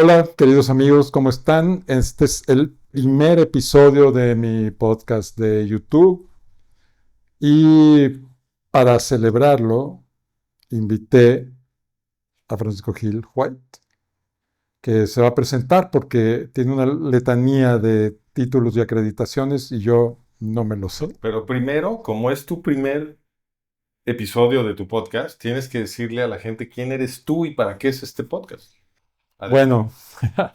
Hola, queridos amigos, ¿cómo están? Este es el primer episodio de mi podcast de YouTube y para celebrarlo invité a Francisco Gil White, que se va a presentar porque tiene una letanía de títulos y acreditaciones y yo no me lo sé. Pero primero, como es tu primer episodio de tu podcast, tienes que decirle a la gente quién eres tú y para qué es este podcast. Adelante. Bueno,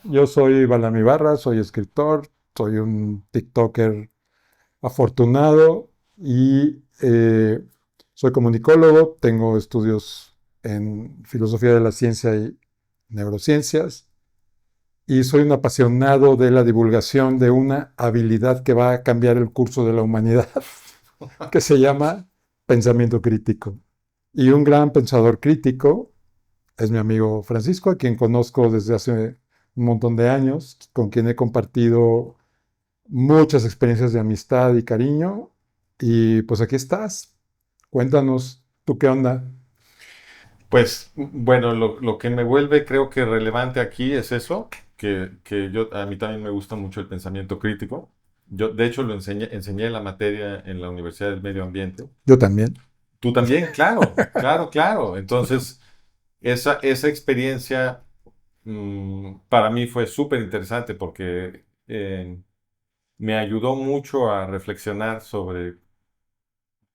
yo soy Balami Barra, soy escritor, soy un TikToker afortunado y soy comunicólogo, tengo estudios en filosofía de la ciencia y neurociencias y soy un apasionado de la divulgación de una habilidad que va a cambiar el curso de la humanidad, que se llama pensamiento crítico. Y un gran pensador crítico es mi amigo Francisco, a quien conozco desde hace un montón de años, con quien he compartido muchas experiencias de amistad y cariño. Y pues aquí estás. Cuéntanos, ¿tú qué onda? Pues bueno, lo que me vuelve creo que relevante aquí es eso, que a mí también me gusta mucho el pensamiento crítico. Yo de hecho enseñé la materia en la Universidad del Medio Ambiente. Yo también. Tú también, claro, claro, claro. Entonces, esa experiencia para mí fue súper interesante porque me ayudó mucho a reflexionar sobre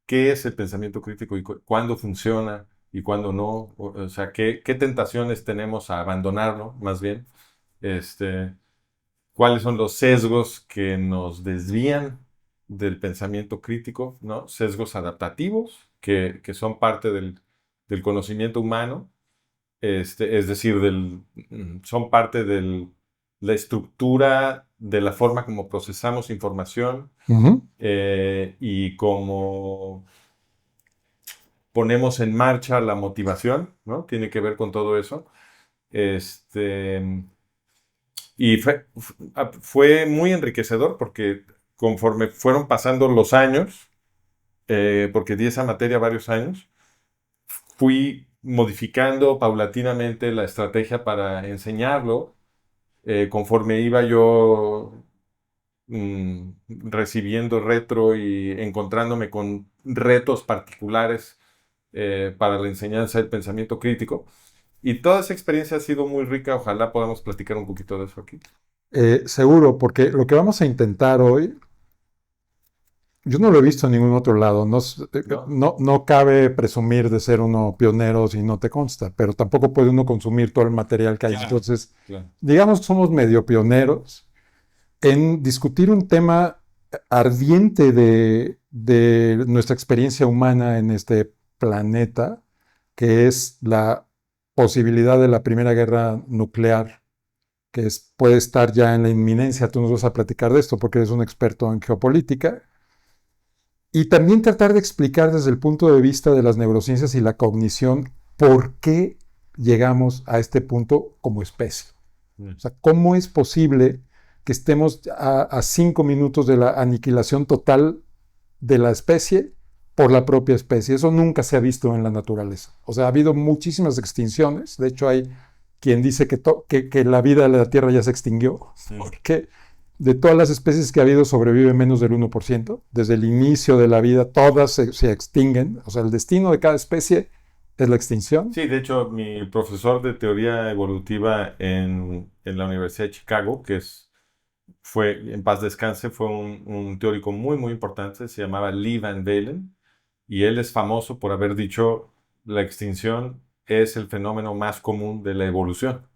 qué es el pensamiento crítico y cuándo funciona y cuándo no. O sea, qué tentaciones tenemos a abandonarlo, más bien. Este, cuáles son los sesgos que nos desvían del pensamiento crítico, ¿no? Sesgos adaptativos que son parte del conocimiento humano, es decir, son parte de la estructura de la forma como procesamos información Ujú. y cómo ponemos en marcha la motivación, ¿no? Tiene que ver con todo eso. Este, y fue muy enriquecedor porque conforme fueron pasando los años, porque di esa materia varios años, fui modificando paulatinamente la estrategia para enseñarlo conforme iba yo recibiendo retro y encontrándome con retos particulares para la enseñanza del pensamiento crítico. Y toda esa experiencia ha sido muy rica. Ojalá podamos platicar un poquito de eso aquí. Seguro, porque lo que vamos a intentar hoy, yo no lo he visto en ningún otro lado. No, ¿No? no cabe presumir de ser uno pionero si no te consta, pero tampoco puede uno consumir todo el material que hay. Claro, Entonces, claro. digamos que somos medio pioneros en discutir un tema ardiente de nuestra experiencia humana en este planeta, que es la posibilidad de la primera guerra nuclear, que puede estar ya en la inminencia. Tú nos vas a platicar de esto porque eres un experto en geopolítica. Y también tratar de explicar desde el punto de vista de las neurociencias y la cognición por qué llegamos a este punto como especie. Mm. O sea, ¿cómo es posible que estemos a 5 minutos de la aniquilación total de la especie por la propia especie? Eso nunca se ha visto en la naturaleza. O sea, ha habido muchísimas extinciones. De hecho, hay quien dice que la vida de la Tierra ya se extinguió, Mm. porque de todas las especies que ha habido sobrevive menos del 1%. Desde el inicio de la vida, todas se extinguen. O sea, el destino de cada especie es la extinción. Sí, de hecho, mi profesor de teoría evolutiva en la Universidad de Chicago, fue, en paz descanse, fue un teórico muy, muy importante, se llamaba Lee Van Valen, y él es famoso por haber dicho la extinción es el fenómeno más común de la evolución.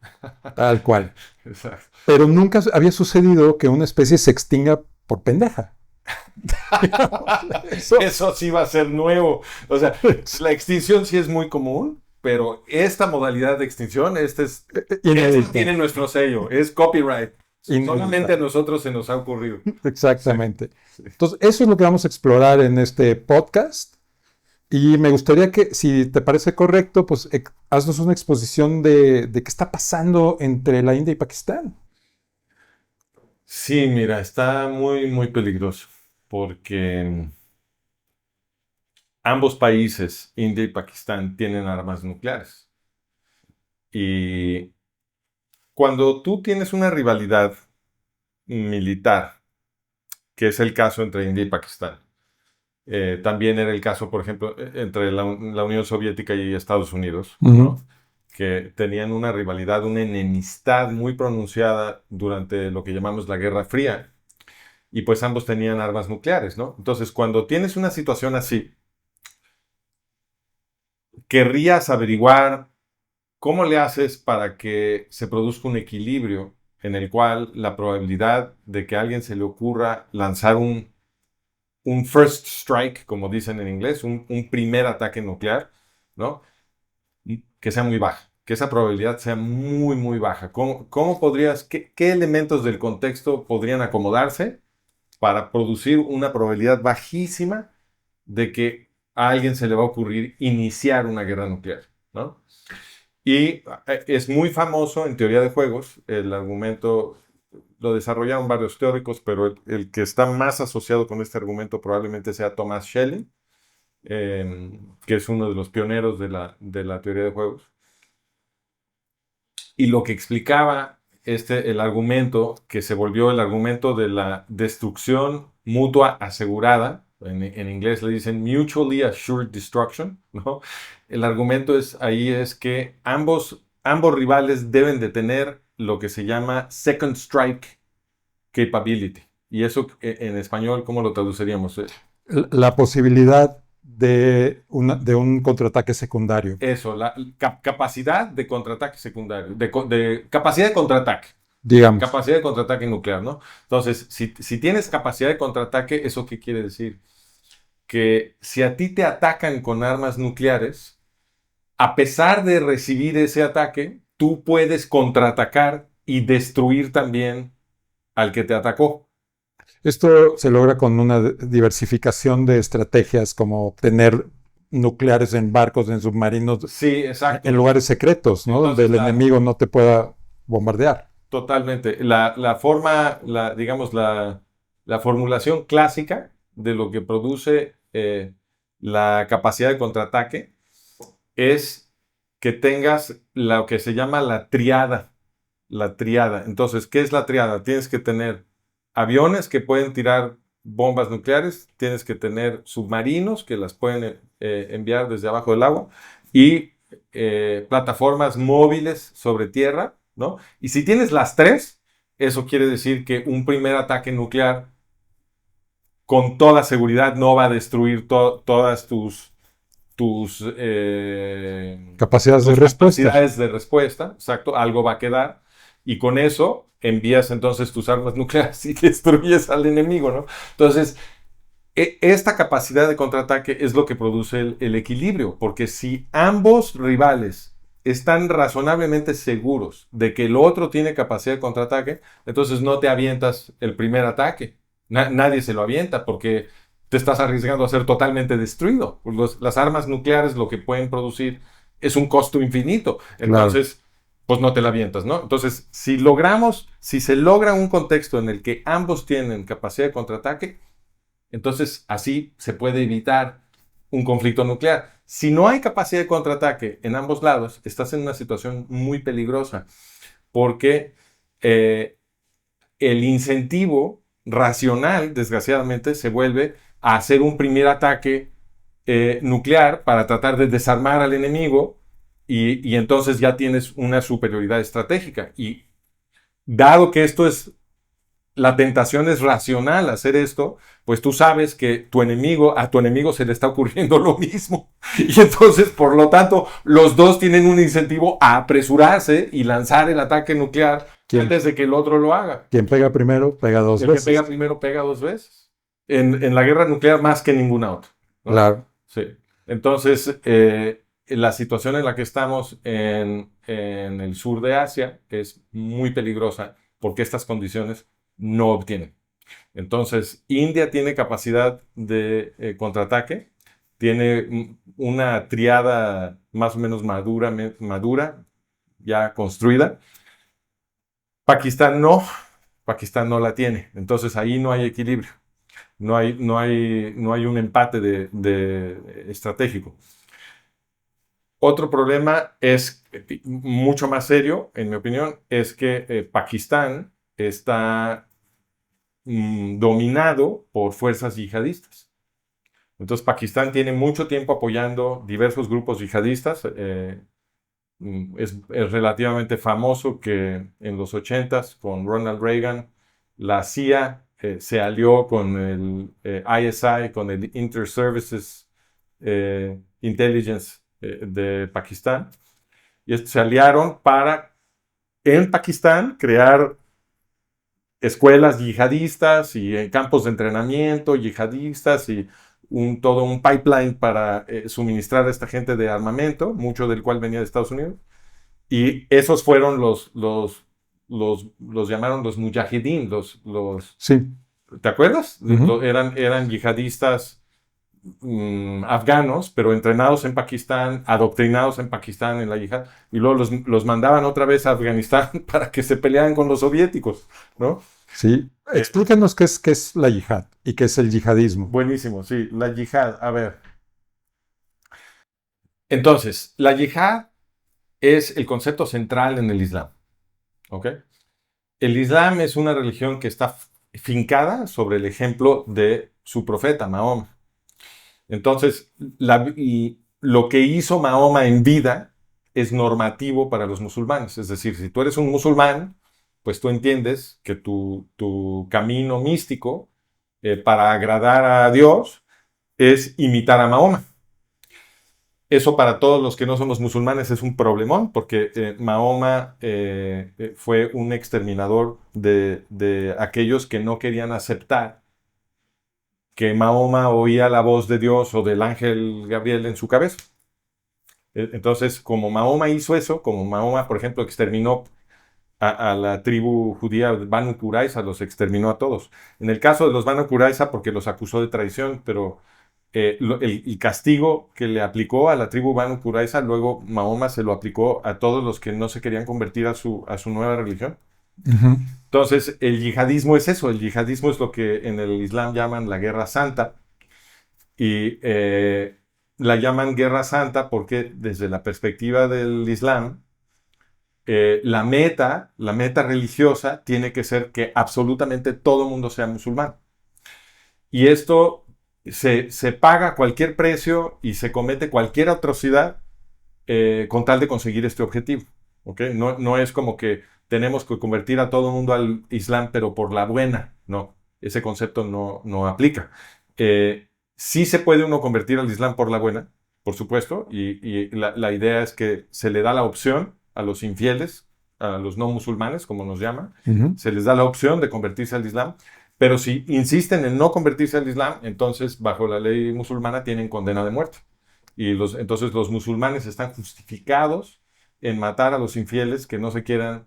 Tal cual. Exacto. Pero nunca había sucedido que una especie se extinga por pendeja. Eso Eso sí va a ser nuevo. O sea, es la extinción sí es muy común, pero esta modalidad de extinción, esta inédito. tiene nuestro sello, es copyright. Solamente Inédita. a nosotros se nos ha ocurrido. Sí, Exactamente. sí. Entonces, eso es lo que vamos a explorar en este podcast. Y me gustaría que, si te parece correcto, pues haznos una exposición de qué está pasando entre la India y Pakistán. Sí, mira, está muy, muy peligroso porque ambos países, India y Pakistán, tienen armas nucleares. Y Cuando tú tienes una rivalidad militar, que es el caso entre India y Pakistán, también era el caso, por ejemplo, entre la Unión Soviética y Estados Unidos, ¿no? Que tenían una rivalidad, una enemistad muy pronunciada durante lo que llamamos la Guerra Fría, y pues ambos tenían armas nucleares, ¿no? Entonces, cuando tienes una situación así, querrías averiguar cómo le haces para que se produzca un equilibrio en el cual la probabilidad de que a alguien se le ocurra lanzar un first strike, como dicen en inglés, un primer ataque nuclear, ¿no? Que sea muy baja, que esa probabilidad sea muy, muy baja. ¿Cómo podrías, qué elementos del contexto podrían acomodarse para producir una probabilidad bajísima de que a alguien se le va a ocurrir iniciar una guerra nuclear, ¿no? Y es muy famoso en teoría de juegos, el argumento lo desarrollaron varios teóricos, pero el que está más asociado con este argumento probablemente sea Thomas Schelling, que es uno de los pioneros de la teoría de juegos. Y lo que explicaba el argumento, que se volvió el argumento de la destrucción mutua asegurada, en inglés le dicen mutually assured destruction, ¿no? El argumento ahí es que ambos rivales deben de tener lo que se llama second strike capability. Y eso en español, ¿cómo lo traduciríamos? La posibilidad de un contraataque secundario. Eso, la capacidad de contraataque secundario, de capacidad de contraataque. Digamos. Capacidad de contraataque nuclear, ¿no? Entonces, si tienes capacidad de contraataque, ¿eso qué quiere decir? Que si a ti te atacan con armas nucleares, a pesar de recibir ese ataque, tú puedes contraatacar y destruir también al que te atacó. Esto se logra con una diversificación de estrategias como tener nucleares en barcos, en submarinos, sí, exacto, en lugares secretos, ¿no? Entonces, donde el enemigo no te pueda bombardear. Totalmente. La forma, digamos, la formulación clásica de lo que produce la capacidad de contraataque es que tengas lo que se llama la triada. La triada. Entonces, ¿qué es la triada? Tienes que tener aviones que pueden tirar bombas nucleares, tienes que tener submarinos que las pueden enviar desde abajo del agua y plataformas móviles sobre tierra, ¿no? Y si tienes las tres, eso quiere decir que un primer ataque nuclear con toda seguridad no va a destruir todas tus capacidades de respuesta. Capacidades de respuesta, exacto, algo va a quedar. Y con eso envías entonces tus armas nucleares y destruyes al enemigo, ¿no? Entonces, esta capacidad de contraataque es lo que produce el equilibrio, porque si ambos rivales están razonablemente seguros de que el otro tiene capacidad de contraataque, entonces no te avientas el primer ataque. Nadie se lo avienta porque te estás arriesgando a ser totalmente destruido. Las armas nucleares lo que pueden producir es un costo infinito. Entonces, claro, pues no te la avientas, ¿no? Entonces, si se logra un contexto en el que ambos tienen capacidad de contraataque, entonces así se puede evitar un conflicto nuclear. Si no hay capacidad de contraataque en ambos lados, estás en una situación muy peligrosa porque el incentivo racional, desgraciadamente, se vuelve a hacer un primer ataque nuclear para tratar de desarmar al enemigo y entonces ya tienes una superioridad estratégica. Y dado que la tentación es racional hacer esto, pues tú sabes que a tu enemigo se le está ocurriendo lo mismo. Y entonces, por lo tanto, los dos tienen un incentivo a apresurarse y lanzar el ataque nuclear antes de que el otro lo haga. Quien pega primero, pega dos veces. Quien pega primero, pega dos veces. En la guerra nuclear más que ninguna otra, ¿no? Claro. Sí. Entonces, la situación en la que estamos en el sur de Asia es muy peligrosa porque estas condiciones no obtienen. Entonces, India tiene capacidad de contraataque, tiene una triada más o menos madura, ya construida. Pakistán no la tiene. Entonces, ahí no hay equilibrio. No hay un empate de estratégico. Otro problema es mucho más serio, en mi opinión, es que Pakistán está dominado por fuerzas yihadistas. Entonces, Pakistán tiene mucho tiempo apoyando diversos grupos yihadistas. Es relativamente famoso que en los 80s, con Ronald Reagan, la CIA se alió con el ISI, con el Inter-Services Intelligence de Pakistán. Y se aliaron para, en Pakistán, crear escuelas yihadistas y campos de entrenamiento yihadistas y todo un pipeline para suministrar a esta gente de armamento, mucho del cual venía de Estados Unidos. Y esos fueron los llamaron los mujahideen, Sí. ¿te acuerdas? Ujú. Eran yihadistas afganos, pero entrenados en Pakistán, adoctrinados en Pakistán en la yihad, y luego los mandaban otra vez a Afganistán para que se pelearan con los soviéticos, ¿no? Sí. Explícanos qué es la yihad y qué es el yihadismo. Buenísimo, sí, la yihad. A ver. Entonces, la yihad es el concepto central en el Islam, ¿ok? El Islam es una religión que está fincada sobre el ejemplo de su profeta, Mahoma. Entonces, lo que hizo Mahoma en vida es normativo para los musulmanes. Es decir, si tú eres un musulmán, pues tú entiendes que tu camino místico para agradar a Dios es imitar a Mahoma. Eso para todos los que no somos musulmanes es un problemón, porque Mahoma fue un exterminador de aquellos que no querían aceptar que Mahoma oía la voz de Dios o del ángel Gabriel en su cabeza. Entonces, como Mahoma hizo eso, como Mahoma, por ejemplo, exterminó a la tribu judía Banu Qurayza, los exterminó a todos. En el caso de los Banu Qurayza, porque los acusó de traición, pero el castigo que le aplicó a la tribu Banu Qurayza, luego Mahoma se lo aplicó a todos los que no se querían convertir a su nueva religión. Ujú. Entonces, el yihadismo es eso. El yihadismo es lo que en el Islam llaman la guerra santa. Y la llaman guerra santa porque desde la perspectiva del Islam, la meta religiosa tiene que ser que absolutamente todo el mundo sea musulmán. Y esto se paga a cualquier precio y se comete cualquier atrocidad con tal de conseguir este objetivo. ¿Okay? No es como que tenemos que convertir a todo el mundo al Islam, pero por la buena. No, ese concepto no aplica. Sí se puede uno convertir al Islam por la buena, por supuesto, y la idea es que se le da la opción a los infieles, a los no musulmanes, como nos llaman, Ujú. se les da la opción de convertirse al Islam, pero si insisten en no convertirse al Islam, entonces bajo la ley musulmana tienen condena de muerte. Y entonces los musulmanes están justificados en matar a los infieles que no se quieran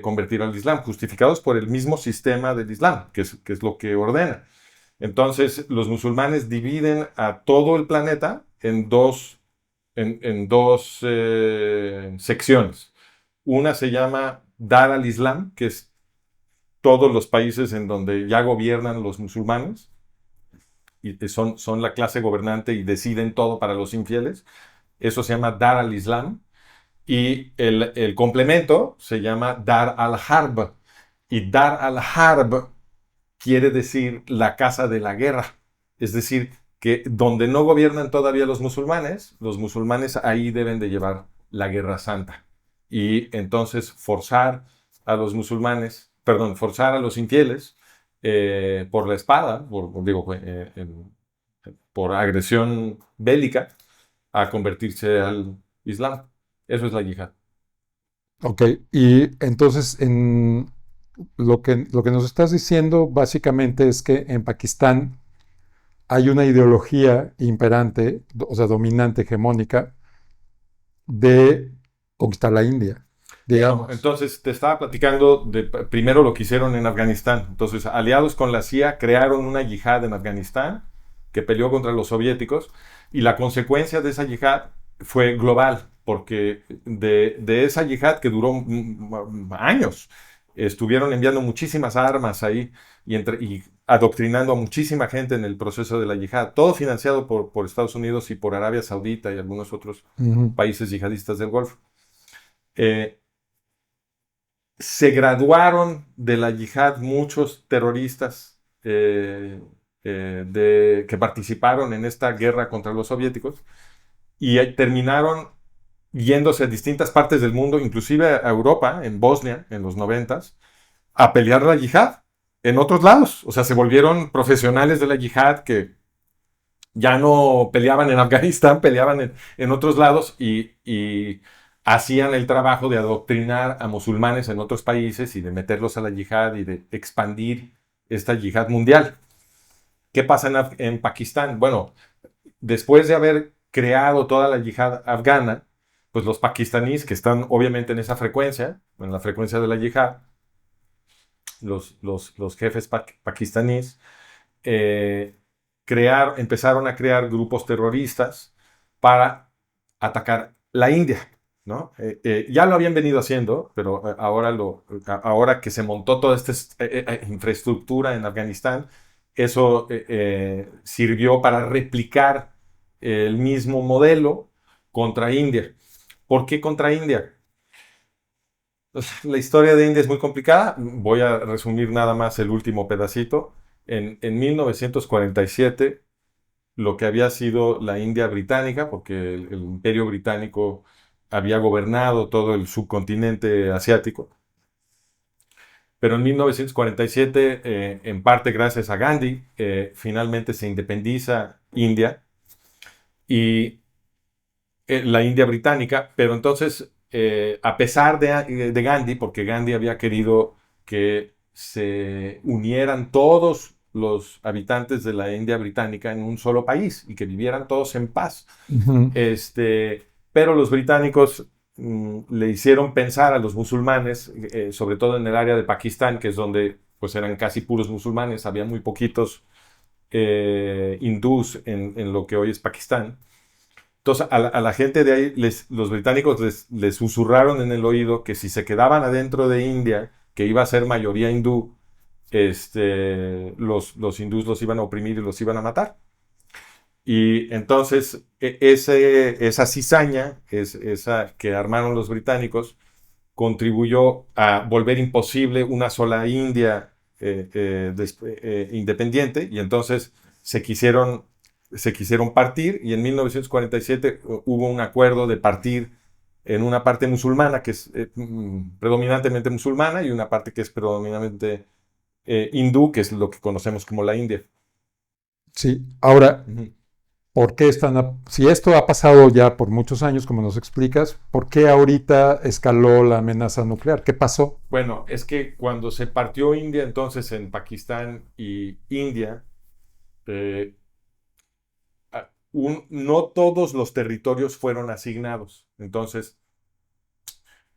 convertir al Islam, justificados por el mismo sistema del Islam, que es lo que ordena. Entonces, los musulmanes dividen a todo el planeta en dos secciones. Una se llama Dar al Islam, que es todos los países en donde ya gobiernan los musulmanes, y son la clase gobernante y deciden todo para los infieles. Eso se llama Dar al Islam. Y el complemento se llama Dar al Harb. Y Dar al Harb quiere decir la casa de la guerra. Es decir, que donde no gobiernan todavía los musulmanes ahí deben de llevar la guerra santa. Y entonces forzar a los infieles por la espada, por agresión bélica, a convertirse al Islam. Eso es la yihad. Ok, y entonces lo que nos estás diciendo básicamente es que en Pakistán hay una ideología imperante, o sea, dominante, hegemónica, de conquistar la India, No, digamos. entonces te estaba platicando de primero lo que hicieron en Afganistán. Entonces, aliados con la CIA, crearon una yihad en Afganistán que peleó contra los soviéticos y la consecuencia de esa yihad fue global, porque de esa yihad que duró años, estuvieron enviando muchísimas armas ahí y adoctrinando a muchísima gente en el proceso de la yihad, todo financiado por Estados Unidos y por Arabia Saudita y algunos otros Ujú. países yihadistas del Golfo. Eh, Se graduaron de la yihad muchos terroristas que participaron en esta guerra contra los soviéticos y terminaron yéndose a distintas partes del mundo, inclusive a Europa, en Bosnia, en los 90, a pelear la yihad en otros lados. O sea, se volvieron profesionales de la yihad que ya no peleaban en Afganistán, peleaban en otros lados y hacían el trabajo de adoctrinar a musulmanes en otros países y de meterlos a la yihad y de expandir esta yihad mundial. ¿Qué pasa en Pakistán? Bueno, después de haber creado toda la yihad afgana, pues los pakistaníes que están obviamente en la frecuencia de la yihad, los jefes pakistaníes, eh, empezaron a crear grupos terroristas para atacar la India, ¿no? Ya lo habían venido haciendo, pero ahora que se montó toda esta infraestructura en Afganistán, eso sirvió para replicar el mismo modelo contra India. ¿Por qué contra India? Pues, la historia de India es muy complicada. Voy a resumir nada más el último pedacito. En 1947, lo que había sido la India británica, porque el imperio británico había gobernado todo el subcontinente asiático, pero en 1947, en parte gracias a Gandhi, finalmente se independiza India y la India británica, pero entonces, a pesar de Gandhi, porque Gandhi había querido que se unieran todos los habitantes de la India británica en un solo país y que vivieran todos en paz. Ujú. Pero los británicos le hicieron pensar a los musulmanes, sobre todo en el área de Pakistán, que es donde pues eran casi puros musulmanes, había muy poquitos hindús en lo que hoy es Pakistán. Entonces, a la gente de ahí, los británicos les susurraron en el oído que si se quedaban adentro de India, que iba a ser mayoría hindú, los hindús los iban a oprimir y los iban a matar. Y entonces, esa cizaña, esa que armaron los británicos, contribuyó a volver imposible una sola India independiente, y entonces se quisieron, se quisieron partir, y en 1947 hubo un acuerdo de partir en una parte musulmana que es predominantemente musulmana y una parte que es predominantemente hindú, que es lo que conocemos como la India. Sí, ahora, Ujú. ¿por qué si esto ha pasado ya por muchos años, como nos explicas, ¿por qué ahorita escaló la amenaza nuclear? ¿Qué pasó? Bueno, es que cuando se partió India, entonces en Pakistán y India, eh, no todos los territorios fueron asignados. Entonces,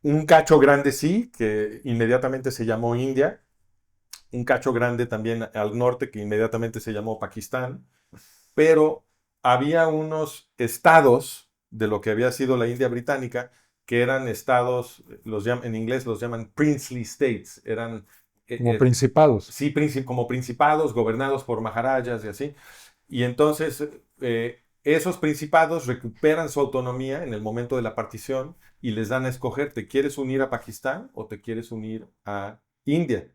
un cacho grande sí, que inmediatamente se llamó India, un cacho grande también al norte, que inmediatamente se llamó Pakistán, pero había unos estados de lo que había sido la India británica, que eran estados, en inglés los llaman princely states, eran Como principados. sí, como principados gobernados por maharajas y así. Y entonces esos principados recuperan su autonomía en el momento de la partición y les dan a escoger, ¿te quieres unir a Pakistán o te quieres unir a India?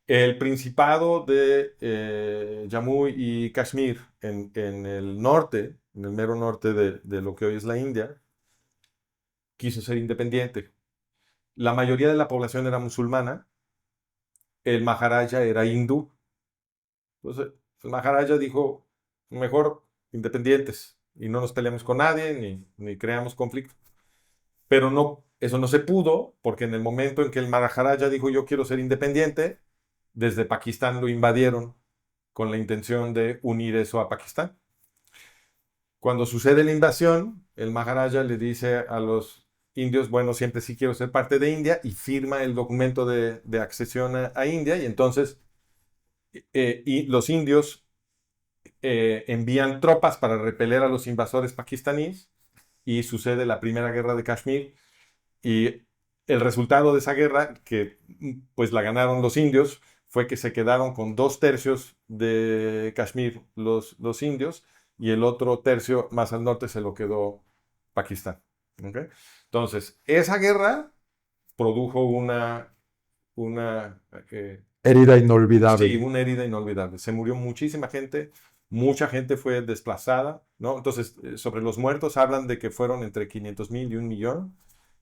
El principado de Jammu y Kashmir en el norte, en el mero norte de lo que hoy es la India, quiso ser independiente. La mayoría de la población era musulmana, el Maharaja era hindú. Entonces, el Maharaja dijo, mejor independientes y no nos peleamos con nadie ni creamos conflicto. Pero no, eso no se pudo porque en el momento en que el Maharaja dijo yo quiero ser independiente, desde Pakistán lo invadieron con la intención de unir eso a Pakistán. Cuando sucede la invasión, el Maharaja le dice a los indios, bueno, siempre sí quiero ser parte de India, y firma el documento de accesión a India, y entonces y los indios envían tropas para repeler a los invasores pakistaníes y sucede la primera guerra de Kashmir y el resultado de esa guerra, que pues la ganaron los indios, fue que se quedaron con 2/3 de Kashmir los indios y el otro tercio más al norte se lo quedó Pakistán. ¿Okay? Entonces, esa guerra produjo una Herida sí, inolvidable. una herida inolvidable. Se murió mucha gente fue desplazada, ¿no? Entonces, sobre los muertos hablan de que fueron entre 500,000 y 1,000,000,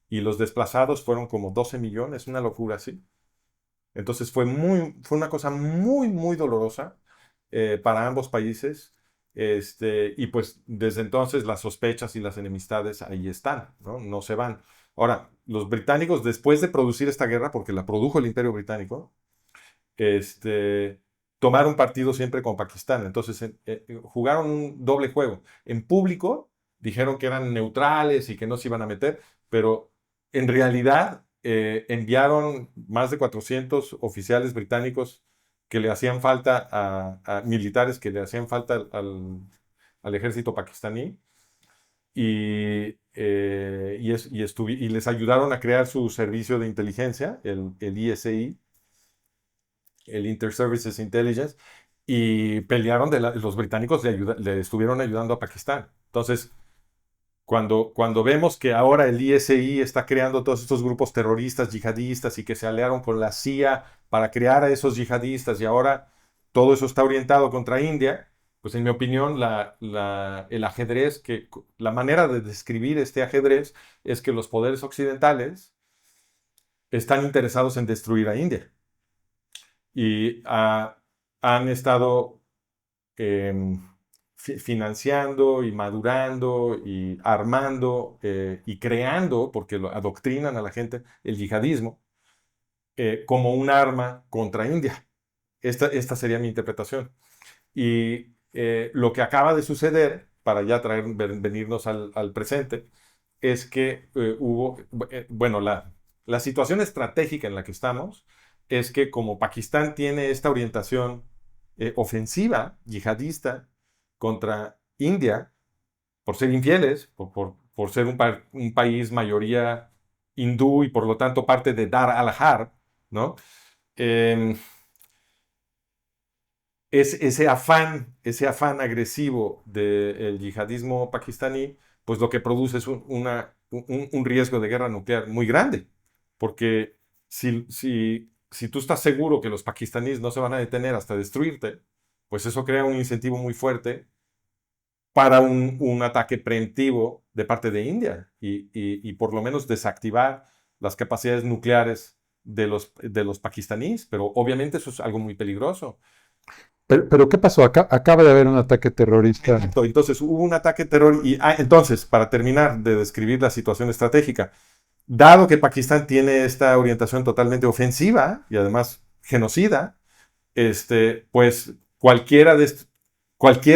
y los desplazados fueron como 12 millones, una locura así. Entonces fue una cosa muy, muy dolorosa para ambos países. Y pues desde entonces las sospechas y las enemistades ahí están, ¿no? No se van. Ahora, los británicos, después de producir esta guerra, porque la produjo el Imperio Británico, tomaron partido siempre con Pakistán. Entonces jugaron un doble juego. En público dijeron que eran neutrales y que no se iban a meter, pero en realidad enviaron más de 400 oficiales británicos que le hacían falta a militares que le hacían falta al ejército pakistaní y les ayudaron a crear su servicio de inteligencia, el ISI, el Inter-Services Intelligence, y pelearon, los británicos le estuvieron ayudando a Pakistán. Entonces, cuando vemos que ahora el ISI está creando todos estos grupos terroristas, yihadistas, y que se aliaron con la CIA para crear a esos yihadistas, y ahora todo eso está orientado contra India, pues en mi opinión, el ajedrez, la manera de describir este ajedrez es que los poderes occidentales están interesados en destruir a India y han estado eh, financiando y madurando y armando y creando, porque lo adoctrinan a la gente, el yihadismo como un arma contra India. Esta sería mi interpretación. Y lo que acaba de suceder, para ya venirnos al presente, es que bueno, la situación estratégica en la que estamos es que como Pakistán tiene esta orientación ofensiva, yihadista, contra India, por ser infieles, por ser un país mayoría hindú y por lo tanto parte de Dar al-Har, ¿no? Eh, ese afán agresivo del yihadismo pakistaní, pues lo que produce es un riesgo de guerra nuclear muy grande, porque si tú estás seguro que los pakistaníes no se van a detener hasta destruirte, pues eso crea un incentivo muy fuerte para un ataque preemptivo de parte de India y por lo menos desactivar las capacidades nucleares de los pakistaníes, pero obviamente eso es algo muy peligroso. Pero ¿qué pasó? Acaba de haber un ataque terrorista. Exacto, entonces hubo un ataque terror entonces, para terminar de describir la situación estratégica, dado que Pakistán tiene esta orientación totalmente ofensiva y además genocida, pues cualquier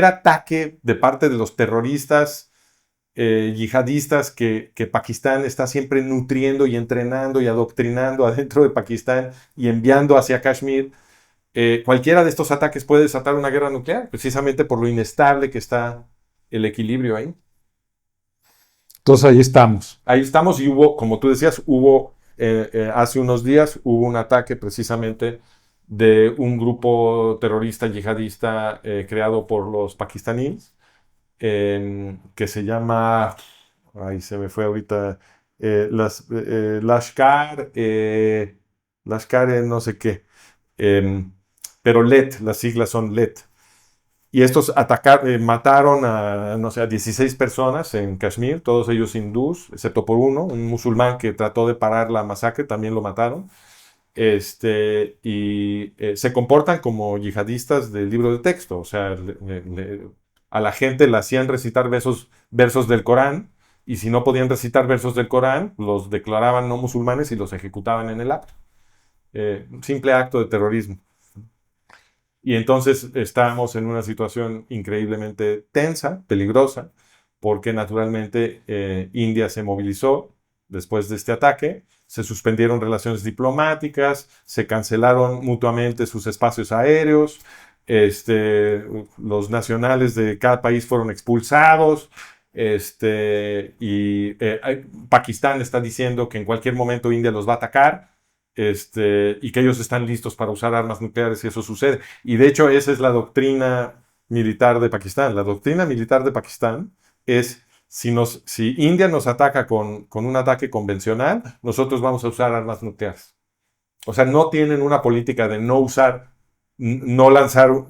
ataque de parte de los terroristas yihadistas que Pakistán está siempre nutriendo y entrenando y adoctrinando adentro de Pakistán y enviando hacia Kashmir, cualquiera de estos ataques puede desatar una guerra nuclear, precisamente por lo inestable que está el equilibrio ahí. Entonces ahí estamos. Ahí estamos y como tú decías, hace unos días hubo un ataque precisamente de un grupo terrorista yihadista creado por los pakistaníes, que se llama, ay, se me fue ahorita, Lashkar no sé qué, pero las siglas son LET. Y estos mataron a, no sé, a 16 personas en Kashmir, todos ellos hindús, excepto por uno, un musulmán que trató de parar la masacre, también lo mataron. Se comportan como yihadistas del libro de texto, o sea, a la gente le hacían recitar versos del Corán, y si no podían recitar versos del Corán, los declaraban no musulmanes y los ejecutaban en el acto. Un simple acto de terrorismo. Y entonces estamos en una situación increíblemente tensa, peligrosa, porque naturalmente India se movilizó después de este ataque, se suspendieron relaciones diplomáticas, se cancelaron mutuamente sus espacios aéreos, los nacionales de cada país fueron expulsados, Pakistán está diciendo que en cualquier momento India los va a atacar, y que ellos están listos para usar armas nucleares si eso sucede. Y de hecho esa es la doctrina militar de Pakistán. La doctrina militar de Pakistán es, si India nos ataca con un ataque convencional, nosotros vamos a usar armas nucleares. O sea, no tienen una política de no lanzar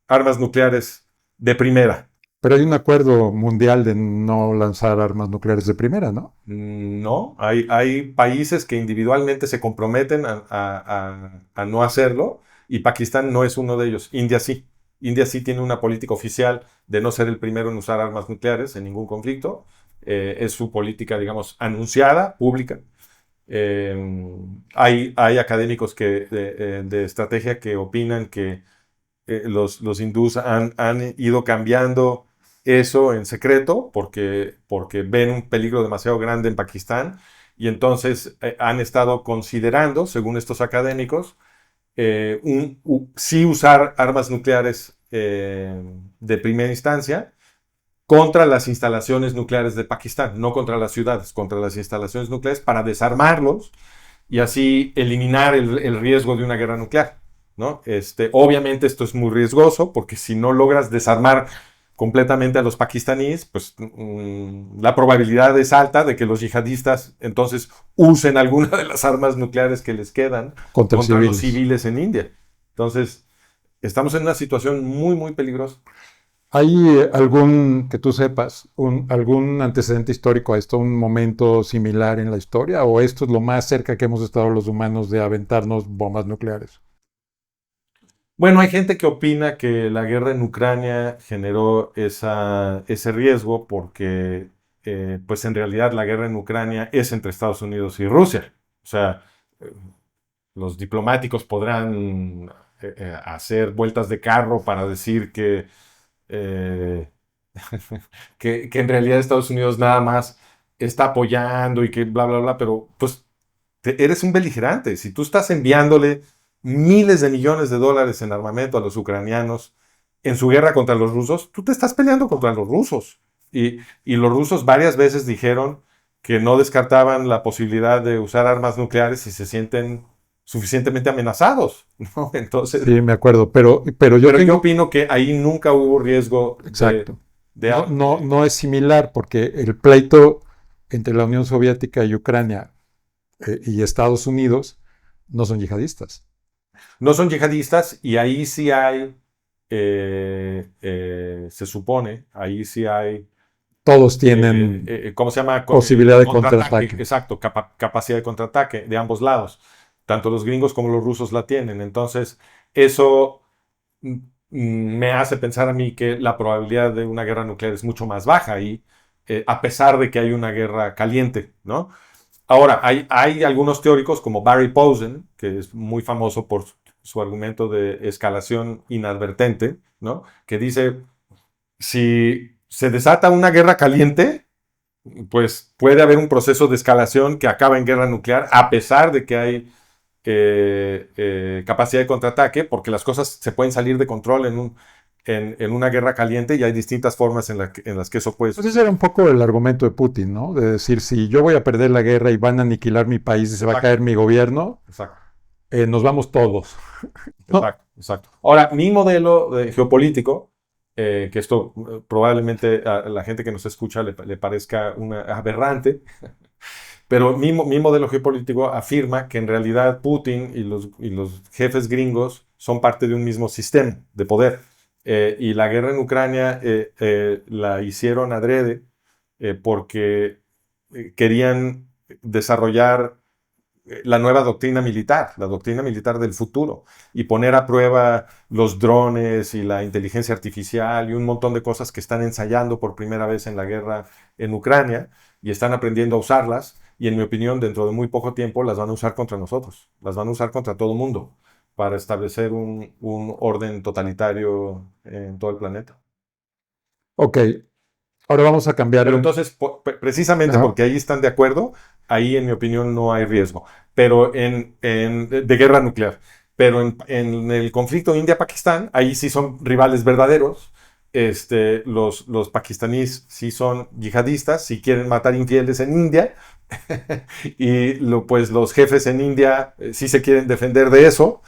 armas nucleares de primera. Pero hay un acuerdo mundial de no lanzar armas nucleares de primera, ¿no? No, hay países que individualmente se comprometen a no hacerlo, y Pakistán no es uno de ellos. India sí. India sí tiene una política oficial de no ser el primero en usar armas nucleares en ningún conflicto. Es su política, digamos, anunciada, pública. Hay académicos de estrategia que opinan que los hindús han ido cambiando eso en secreto porque ven un peligro demasiado grande en Pakistán, y entonces han estado considerando, según estos académicos, sí usar armas nucleares de primera instancia contra las instalaciones nucleares de Pakistán, no contra las ciudades, contra las instalaciones nucleares, para desarmarlos y así eliminar el riesgo de una guerra nuclear, ¿no? Obviamente esto es muy riesgoso, porque si no logras desarmar completamente a los pakistaníes, pues la probabilidad es alta de que los yihadistas entonces usen alguna de las armas nucleares que les quedan Contra los civiles en India. Entonces, estamos en una situación muy, muy peligrosa. ¿Hay que tú sepas, algún antecedente histórico a esto, un momento similar en la historia? ¿O esto es lo más cerca que hemos estado los humanos de aventarnos bombas nucleares? Bueno, hay gente que opina que la guerra en Ucrania generó ese riesgo porque, pues en realidad la guerra en Ucrania es entre Estados Unidos y Rusia. O sea, eh, los diplomáticos podrán hacer vueltas de carro para decir eh, que en realidad Estados Unidos nada más está apoyando y que bla, bla, bla, pero pues eres un beligerante. Si tú estás enviándole miles de millones de dólares en armamento a los ucranianos en su guerra contra los rusos, tú te estás peleando contra los rusos. Y los rusos varias veces dijeron que no descartaban la posibilidad de usar armas nucleares si se sienten suficientemente amenazados, ¿no? Entonces, Sí, me acuerdo, pero yo opino que ahí nunca hubo riesgo Exacto. de No es similar porque el pleito entre la Unión Soviética y Ucrania y Estados Unidos no son yihadistas. no son yihadistas, y ahí sí hay, se supone, ahí sí hay, Todos tienen ¿cómo se llama? posibilidad de contraataque. Exacto, capacidad de contraataque de ambos lados. Tanto los gringos como los rusos la tienen. Entonces, eso me hace pensar a mí que la probabilidad de una guerra nuclear es mucho más baja, y a pesar de que hay una guerra caliente, ¿no? Ahora, hay algunos teóricos como Barry Posen, que es muy famoso por su argumento de escalación inadvertente, ¿no? Que dice, si se desata una guerra caliente, pues puede haber un proceso de escalación que acaba en guerra nuclear, a pesar de que hay capacidad de contraataque, porque las cosas se pueden salir de control en una guerra caliente, y hay distintas formas en las que eso puede Pues ese era un poco el argumento de Putin, ¿no? De decir, si yo voy a perder la guerra y van a aniquilar mi país y se va a caer mi gobierno, Exacto. Nos vamos todos. ¿No? Exacto, exacto. Ahora, mi modelo geopolítico, que esto probablemente a la gente que nos escucha le parezca una aberrante, pero mi modelo geopolítico afirma que en realidad Putin y los jefes gringos son parte de un mismo sistema de poder. Y la guerra en Ucrania la hicieron adrede porque querían desarrollar la nueva doctrina militar, la doctrina militar del futuro, y poner a prueba los drones y la inteligencia artificial y un montón de cosas que están ensayando por primera vez en la guerra en Ucrania, y están aprendiendo a usarlas, y en mi opinión dentro de muy poco tiempo las van a usar contra nosotros, las van a usar contra todo el mundo para establecer un orden totalitario en todo el planeta. Ok, ahora vamos a cambiar. Pero entonces, precisamente porque ahí están de acuerdo, ahí en mi opinión no hay riesgo, pero de guerra nuclear. Pero en el conflicto India-Pakistán, ahí sí son rivales verdaderos, los pakistaníes sí son yihadistas, sí quieren matar infieles en India, y pues los jefes en India sí se quieren defender de eso,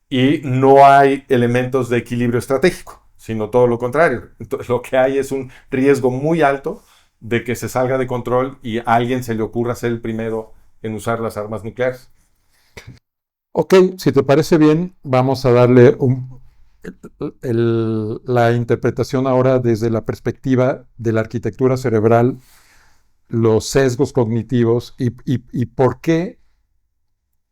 y no hay elementos de equilibrio estratégico, sino todo lo contrario. Entonces, lo que hay es un riesgo muy alto de que se salga de control y a alguien se le ocurra ser el primero en usar las armas nucleares. Ok, si te parece bien, vamos a darle la interpretación ahora desde la perspectiva de la arquitectura cerebral, los sesgos cognitivos y por qué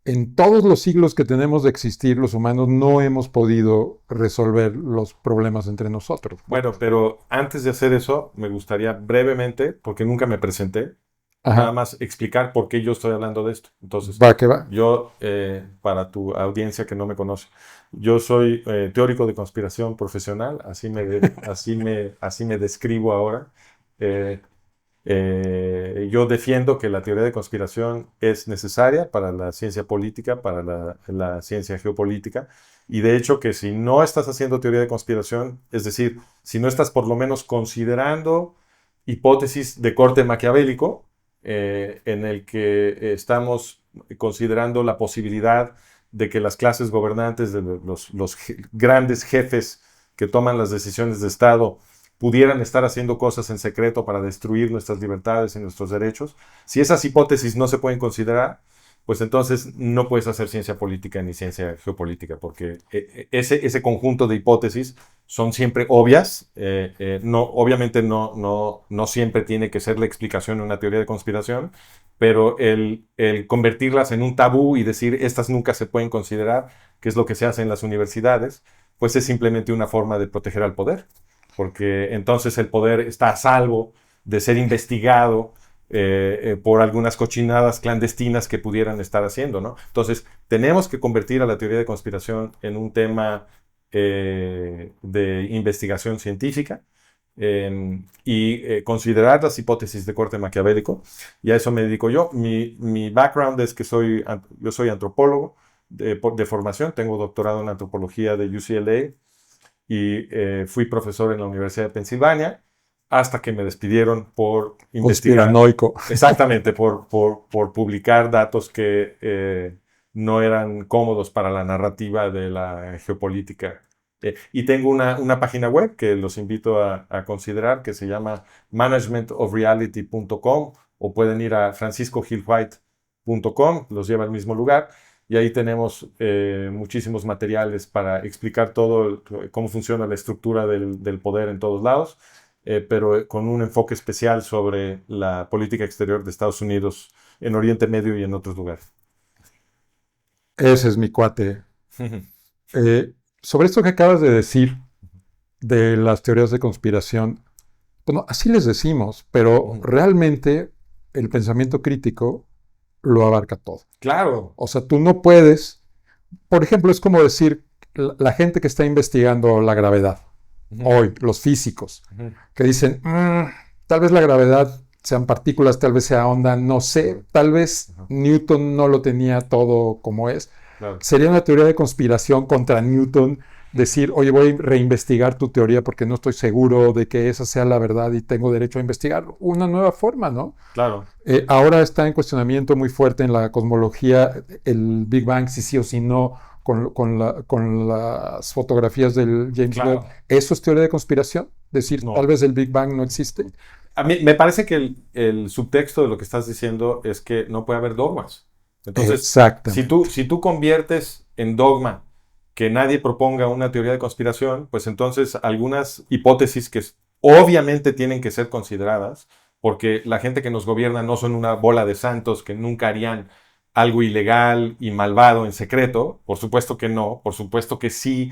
en todos los siglos que tenemos de existir los humanos no hemos podido resolver los problemas entre nosotros, ¿no? Bueno, pero antes de hacer eso, me gustaría brevemente, porque nunca me presenté, nada Ajá, más explicar por qué yo estoy hablando de esto. Entonces, va que va. yo, para tu audiencia que no me conoce, yo soy teórico de conspiración profesional, así me describo ahora. Eh, yo defiendo que la teoría de conspiración es necesaria para la ciencia política, para la ciencia geopolítica, y de hecho que si no estás haciendo teoría de conspiración, es decir, si no estás por lo menos considerando hipótesis de corte maquiavélico, en el que estamos considerando la posibilidad de que las clases gobernantes, de los grandes jefes que toman las decisiones de Estado, pudieran estar haciendo cosas en secreto para destruir nuestras libertades y nuestros derechos. Si esas hipótesis no se pueden considerar, pues entonces no puedes hacer ciencia política ni ciencia geopolítica, porque ese conjunto de hipótesis son siempre obvias. No, obviamente no siempre tiene que ser la explicación de una teoría de conspiración, pero el convertirlas en un tabú y decir estas nunca se pueden considerar, que es lo que se hace en las universidades, pues es simplemente una forma de proteger al poder, porque entonces el poder está a salvo de ser investigado por algunas cochinadas clandestinas que pudieran estar haciendo, ¿no? Entonces, tenemos que convertir a la teoría de conspiración en un tema de investigación científica, y considerar las hipótesis de corte maquiavélico, y a eso me dedico yo. Mi background es que yo soy antropólogo de formación, tengo doctorado en antropología de UCLA, y fui profesor en la Universidad de Pensilvania hasta que me despidieron por investigar, Conspiranoico. exactamente, por publicar datos que no eran cómodos para la narrativa de la geopolítica. Y tengo una página web que los invito a considerar, que se llama managementofreality.com, o pueden ir a franciscogilwhite.com, los lleva al mismo lugar. Y ahí tenemos muchísimos materiales para explicar todo cómo funciona la estructura del poder en todos lados, pero con un enfoque especial sobre la política exterior de Estados Unidos en Oriente Medio y en otros lugares. Ese es mi cuate. Sobre esto que acabas de decir de las teorías de conspiración, bueno, así les decimos, pero realmente el pensamiento crítico lo abarca todo. Claro. O sea, tú no puedes, por ejemplo, es como decir la gente que está investigando la gravedad, hoy, los físicos, que dicen, tal vez la gravedad sean partículas, tal vez sea onda, no sé, tal vez Newton no lo tenía todo como es. Claro. Sería una teoría de conspiración contra Newton decir, oye, voy a reinvestigar tu teoría porque no estoy seguro de que esa sea la verdad y tengo derecho a investigar una nueva forma, ¿no? Claro. Ahora está en cuestionamiento muy fuerte en la cosmología el Big Bang, si sí o si no, con las fotografías del James Claro. Webb. ¿Eso es teoría de conspiración? Decir, No. tal vez el Big Bang no existe. A mí me parece que el subtexto de lo que estás diciendo es que no puede haber dogmas. Entonces, Exactamente. si tú conviertes en dogma que nadie proponga una teoría de conspiración, pues entonces algunas hipótesis que obviamente tienen que ser consideradas, porque la gente que nos gobierna no son una bola de santos que nunca harían algo ilegal y malvado en secreto, por supuesto que no, por supuesto que sí.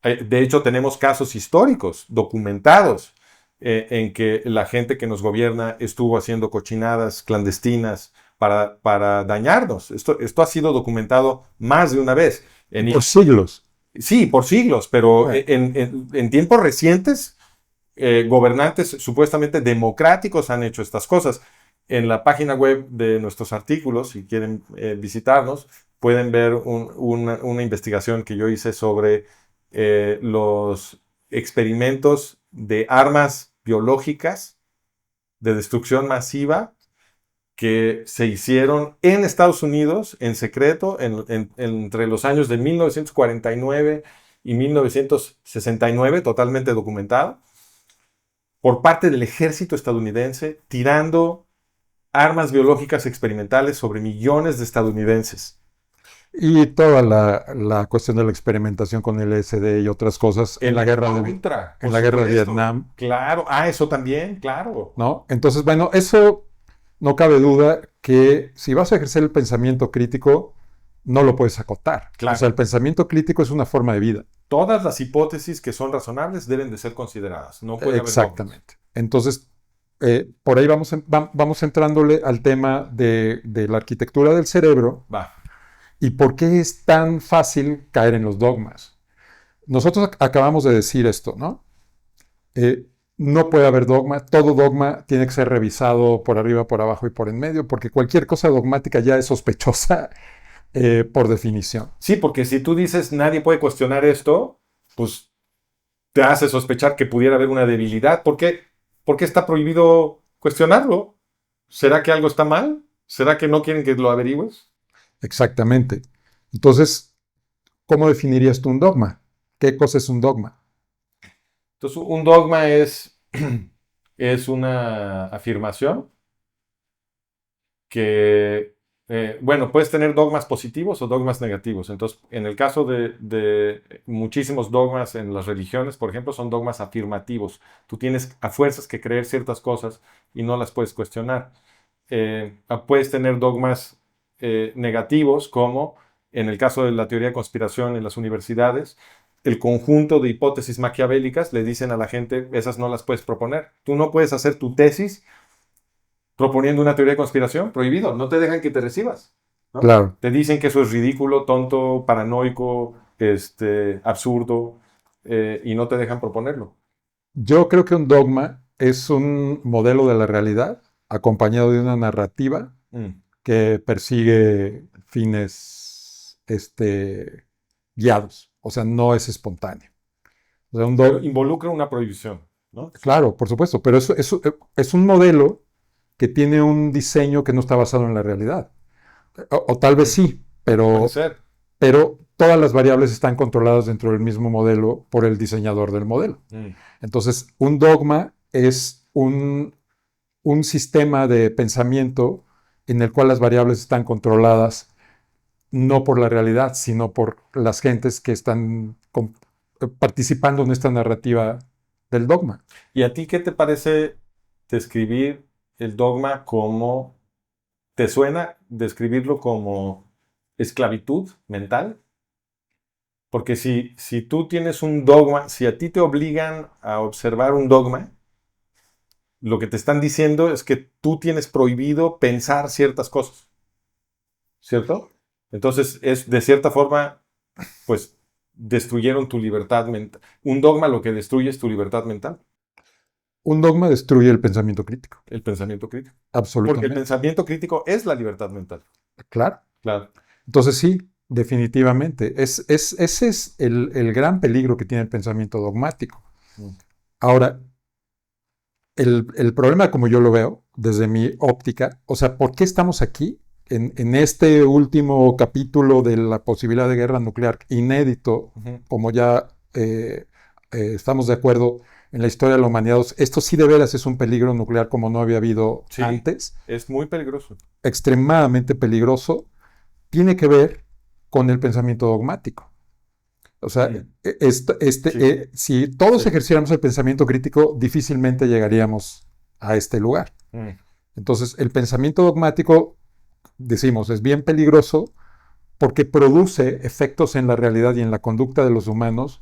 De hecho, tenemos casos históricos documentados en que la gente que nos gobierna estuvo haciendo cochinadas clandestinas para dañarnos. Esto ha sido documentado más de una vez. Por siglos. Sí, por siglos, pero Bueno. en tiempos recientes, gobernantes supuestamente democráticos han hecho estas cosas. En la página web de nuestros artículos, si quieren visitarnos, pueden ver una investigación que yo hice sobre experimentos de armas biológicas de destrucción masiva que se hicieron en Estados Unidos en secreto entre los años de 1949 y 1969, totalmente documentado, por parte del ejército estadounidense, tirando armas biológicas experimentales sobre millones de estadounidenses. Y toda la cuestión de la experimentación con el LSD y otras cosas en la guerra de Vietnam. Claro, eso también, claro. ¿No? Entonces, bueno, eso no cabe duda que si vas a ejercer el pensamiento crítico, no lo puedes acotar. Claro. O sea, el pensamiento crítico es una forma de vida. Todas las hipótesis que son razonables deben de ser consideradas. No puede Exactamente. Entonces, por ahí vamos entrándole al tema de la arquitectura del cerebro. Va. ¿Y por qué es tan fácil caer en los dogmas? Nosotros acabamos de decir esto, ¿no? No puede haber dogma, todo dogma tiene que ser revisado por arriba, por abajo y por en medio, porque cualquier cosa dogmática ya es sospechosa por definición. Sí, porque si tú dices nadie puede cuestionar esto, pues te hace sospechar que pudiera haber una debilidad. ¿Por qué está prohibido cuestionarlo? ¿Será que algo está mal? ¿Será que no quieren que lo averigües? Exactamente. Entonces, ¿cómo definirías tú un dogma? ¿Qué cosa es un dogma? Entonces, un dogma es una afirmación que, bueno, puedes tener dogmas positivos o dogmas negativos. Entonces, en el caso de muchísimos dogmas en las religiones, por ejemplo, son dogmas afirmativos. Tú tienes a fuerzas que creer ciertas cosas y no las puedes cuestionar. Puedes tener dogmas negativos, como en el caso de la teoría de conspiración en las universidades, el conjunto de hipótesis maquiavélicas le dicen a la gente, esas no las puedes proponer. Tú no puedes hacer tu tesis proponiendo una teoría de conspiración, prohibido, no te dejan que te recibas, ¿no? Claro. Te dicen que eso es ridículo, tonto, paranoico, absurdo, y no te dejan proponerlo. Yo creo que un dogma es un modelo de la realidad acompañado de una narrativa que persigue fines guiados, o sea, no es espontáneo. O sea, Pero involucra una prohibición, ¿no? Claro, por supuesto, pero eso es un modelo que tiene un diseño que no está basado en la realidad. O tal vez sí, Puede ser. pero todas las variables están controladas dentro del mismo modelo por el diseñador del modelo. Entonces, un dogma es un sistema de pensamiento en el cual las variables están controladas no por la realidad, sino por las gentes que están participando en esta narrativa del dogma. ¿Y a ti qué te parece describir el dogma como, te suena describirlo como esclavitud mental? Porque si tú tienes un dogma, si a ti te obligan a observar un dogma, lo que te están diciendo es que tú tienes prohibido pensar ciertas cosas, ¿cierto? Entonces, es de cierta forma, pues, destruyeron tu libertad mental. Un dogma lo que destruye es tu libertad mental. Un dogma destruye el pensamiento crítico. El pensamiento crítico. Absolutamente. Porque el pensamiento crítico es la libertad mental. Claro. Claro. Entonces sí, definitivamente. Ese es el gran peligro que tiene el pensamiento dogmático. Ahora, el problema, como yo lo veo, desde mi óptica, o sea, ¿por qué estamos aquí en este último capítulo de la posibilidad de guerra nuclear inédito, como ya estamos de acuerdo en la historia de la humanidad? Esto sí de veras es un peligro nuclear como no había habido antes. Es muy peligroso. Extremadamente peligroso. Tiene que ver con el pensamiento dogmático. O sea, si todos ejerciéramos el pensamiento crítico, difícilmente llegaríamos a este lugar. Entonces, el pensamiento dogmático, decimos, es bien peligroso porque produce efectos en la realidad y en la conducta de los humanos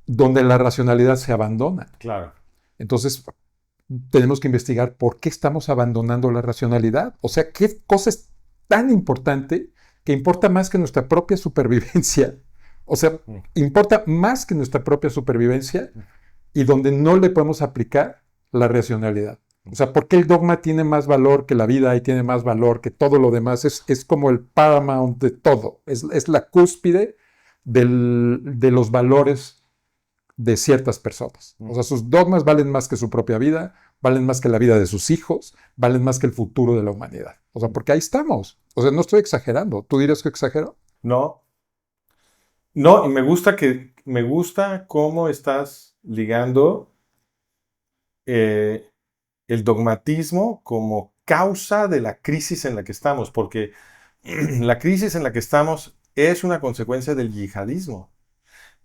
donde la racionalidad se abandona. Claro. Entonces, tenemos que investigar por qué estamos abandonando la racionalidad. O sea, qué cosa es tan importante que importa más que nuestra propia supervivencia. O sea, importa más que nuestra propia supervivencia y donde no le podemos aplicar la racionalidad. O sea, ¿por qué el dogma tiene más valor que la vida y tiene más valor que todo lo demás? Es como el paramount de todo. Es la cúspide de los valores de ciertas personas. O sea, sus dogmas valen más que su propia vida, valen más que la vida de sus hijos, valen más que el futuro de la humanidad. O sea, porque ahí estamos. O sea, no estoy exagerando. ¿Tú dirías que exagero? No, no, y me gusta cómo estás ligando el dogmatismo como causa de la crisis en la que estamos, porque la crisis en la que estamos es una consecuencia del yihadismo.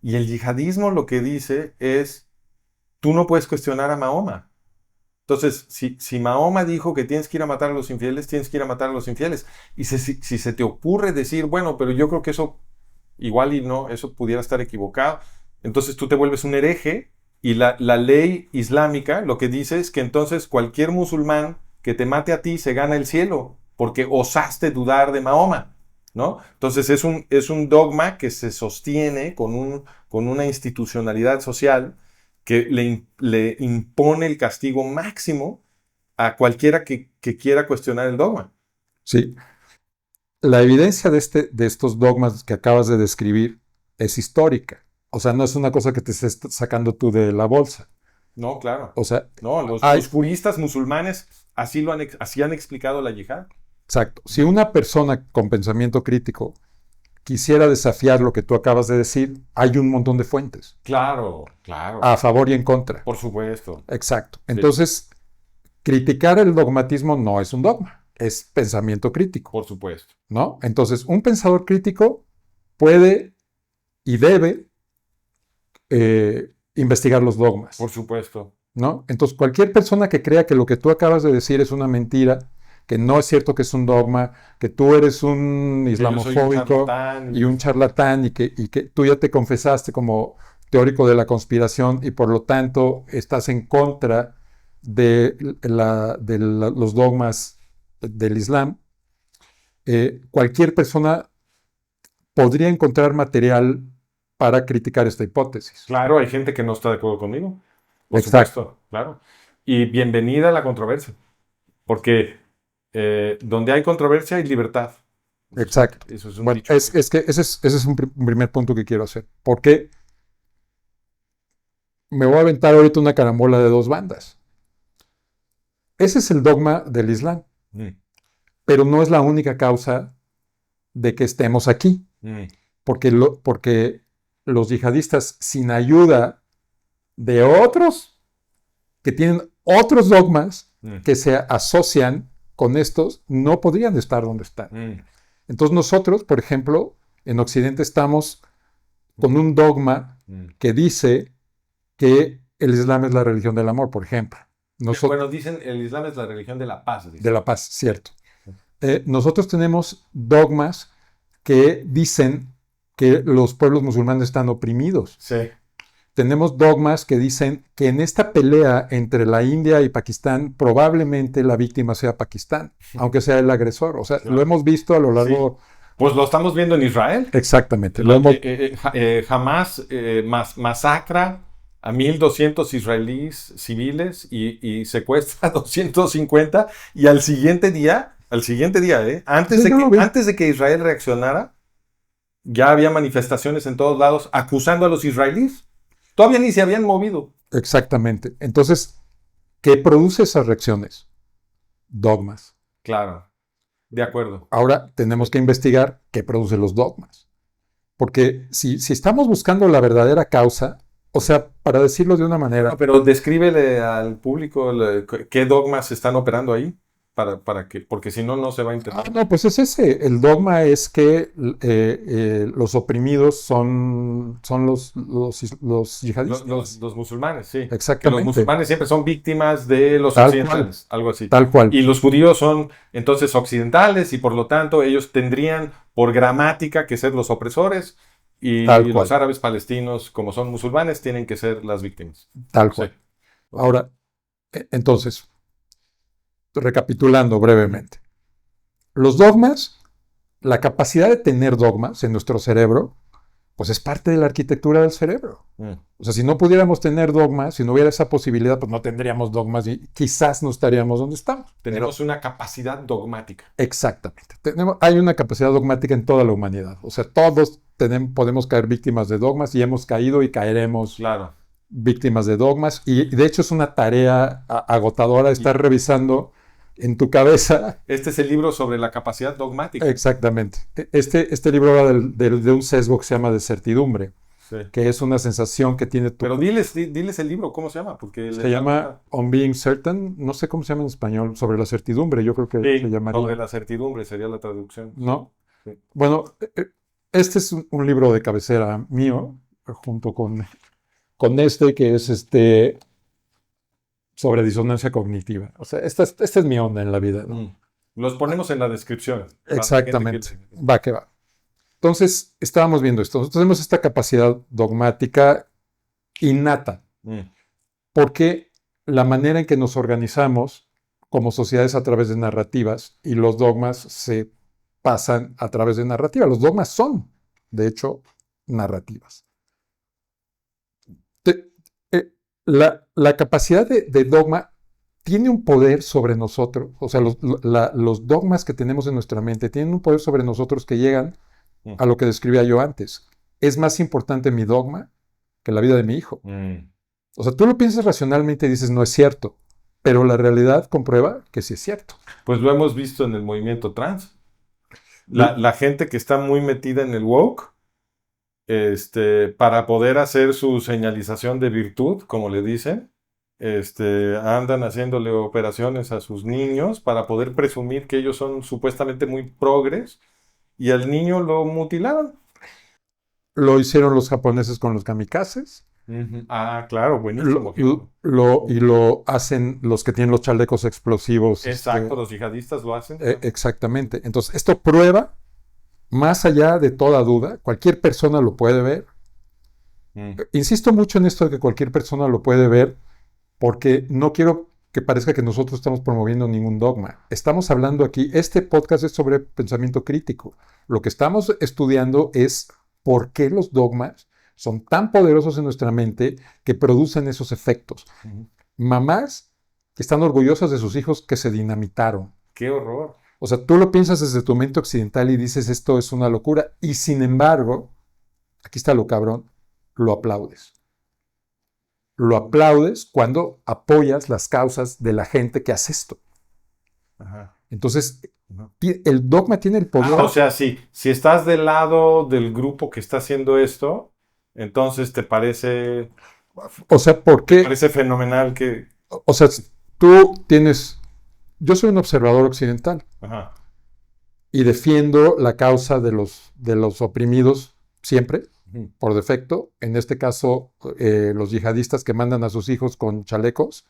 Y el yihadismo lo que dice es, tú no puedes cuestionar a Mahoma. Entonces, si Mahoma dijo que tienes que ir a matar a los infieles, tienes que ir a matar a los infieles. Y si se te ocurre decir, bueno, pero yo creo que eso igual y no, eso pudiera estar equivocado, entonces tú te vuelves un hereje y la ley islámica lo que dice es que entonces cualquier musulmán que te mate a ti se gana el cielo porque osaste dudar de Mahoma, ¿no? Entonces es un dogma que se sostiene con una institucionalidad social que le impone el castigo máximo a cualquiera que quiera cuestionar el dogma. Sí. La evidencia de estos dogmas que acabas de describir es histórica. O sea, no es una cosa que te estés sacando tú de la bolsa. No, claro. O sea, No, los juristas musulmanes así han explicado la yihad. exacto. Si una persona con pensamiento crítico quisiera desafiar lo que tú acabas de decir, hay un montón de fuentes. Claro, claro. A favor y en contra. Por supuesto. Exacto. Entonces, criticar el dogmatismo no es un dogma, es pensamiento crítico. Por supuesto. ¿No? Entonces, un pensador crítico puede y debe investigar los dogmas. Por supuesto. ¿No? Entonces, cualquier persona que crea que lo que tú acabas de decir es una mentira, que no es cierto que es un dogma, que tú eres un islamofóbico y un charlatán y que tú ya te confesaste como teórico de la conspiración y por lo tanto estás en contra de los dogmas del Islam, cualquier persona podría encontrar material para criticar esta hipótesis. Claro, hay gente que no está de acuerdo conmigo. Por Exacto. supuesto, claro. Y bienvenida a la controversia. Porque donde hay controversia hay libertad. Exacto. Eso es un bueno, dicho. es que ese es un primer punto que quiero hacer. Porque me voy a aventar ahorita una carambola de dos bandas. Ese es el dogma del Islam. Pero no es la única causa de que estemos aquí. Porque los yihadistas, sin ayuda de otros que tienen otros dogmas que se asocian con estos, no podrían estar donde están. Entonces nosotros, por ejemplo, en Occidente estamos con un dogma que dice que el Islam es la religión del amor, por ejemplo. Bueno, dicen el Islam es la religión de la paz. Dicen. De la paz, cierto. Nosotros tenemos dogmas que dicen que los pueblos musulmanes están oprimidos. Sí. Tenemos dogmas que dicen que en esta pelea entre la India y Pakistán probablemente la víctima sea Pakistán, aunque sea el agresor. O sea, claro. Lo hemos visto a lo largo... Sí. Pues lo estamos viendo en Israel. Exactamente. Jamás masacra a 1,200 israelíes civiles y secuestra a 250 y al siguiente día, antes de que Israel reaccionara, ya había manifestaciones en todos lados acusando a los israelíes. Todavía ni se habían movido. Exactamente. Entonces, ¿qué produce esas reacciones? Dogmas. Claro, de acuerdo. Ahora tenemos que investigar qué produce los dogmas. Porque si estamos buscando la verdadera causa, o sea, para decirlo de una manera... No, pero descríbele al público qué dogmas están operando ahí. Porque si no, no se va a entender. No, pues es ese. El dogma es que los oprimidos son los yihadistas. Los musulmanes, sí. Exactamente. Que los musulmanes siempre son víctimas de los occidentales, algo así. Tal cual. Y los judíos son entonces occidentales y por lo tanto ellos tendrían por gramática que ser los opresores y los árabes palestinos, como son musulmanes, tienen que ser las víctimas. Tal cual. Sí. Ahora, entonces... Recapitulando brevemente. Los dogmas, la capacidad de tener dogmas en nuestro cerebro, pues es parte de la arquitectura del cerebro. O sea, si no pudiéramos tener dogmas, si no hubiera esa posibilidad, pues no tendríamos dogmas y quizás no estaríamos donde estamos. Tenemos una capacidad dogmática. Exactamente. Hay una capacidad dogmática en toda la humanidad. O sea, todos podemos caer víctimas de dogmas y hemos caído y caeremos Claro. víctimas de dogmas. Y de hecho es una tarea agotadora estar revisando en tu cabeza. Este es el libro sobre la capacidad dogmática. Exactamente. Este libro habla de un sesgo que se llama de certidumbre, Sí. que es una sensación que tiene tu... Pero diles el libro, ¿cómo se llama? Porque Se llama On Being Certain, no sé cómo se llama en español, sobre la certidumbre, yo creo que Sí, se llamaría. sobre la certidumbre sería la traducción. ¿No? Sí. Bueno, este es un libro de cabecera mío, junto con este, que es sobre disonancia cognitiva. O sea, esta es mi onda en la vida, ¿no? Los ponemos en la descripción. Exactamente. Va que va. Entonces, estábamos viendo esto. Nosotros tenemos esta capacidad dogmática innata, porque la manera en que nos organizamos como sociedades a través de narrativas y los dogmas se pasan a través de narrativas. Los dogmas son, de hecho, narrativas. La capacidad de dogma tiene un poder sobre nosotros. O sea, los dogmas que tenemos en nuestra mente tienen un poder sobre nosotros que llegan a lo que describía yo antes. Es más importante mi dogma que la vida de mi hijo. O sea, tú lo piensas racionalmente y dices, no es cierto. Pero la realidad comprueba que sí es cierto. Pues lo hemos visto en el movimiento trans. La gente que está muy metida en el woke, para poder hacer su señalización de virtud, como le dicen, andan haciéndole operaciones a sus niños para poder presumir que ellos son supuestamente muy progres, y al niño lo mutilaron. Lo hicieron los japoneses con los kamikazes. Ah, claro, buenísimo. Y lo hacen los que tienen los chalecos explosivos. Exacto, los yihadistas lo hacen. Exactamente. Entonces, esto prueba, más allá de toda duda, cualquier persona lo puede ver. Insisto mucho en esto de que cualquier persona lo puede ver, porque no quiero que parezca que nosotros estamos promoviendo ningún dogma. Estamos hablando aquí, este podcast es sobre pensamiento crítico. Lo que estamos estudiando es por qué los dogmas son tan poderosos en nuestra mente que producen esos efectos. Mamás que están orgullosas de sus hijos que se dinamitaron. ¡Qué horror! O sea, tú lo piensas desde tu mente occidental y dices, esto es una locura. Y sin embargo, aquí está lo cabrón, lo aplaudes. Lo aplaudes cuando apoyas las causas de la gente que hace esto. Ajá. Entonces, el dogma tiene el poder. O sea, si estás del lado del grupo que está haciendo esto, entonces te parece... O sea, ¿por qué? Te parece fenomenal que... O sea, tú tienes... Yo soy un observador occidental. Ajá. Y defiendo la causa de los oprimidos siempre, por defecto. En este caso, los yihadistas que mandan a sus hijos con chalecos,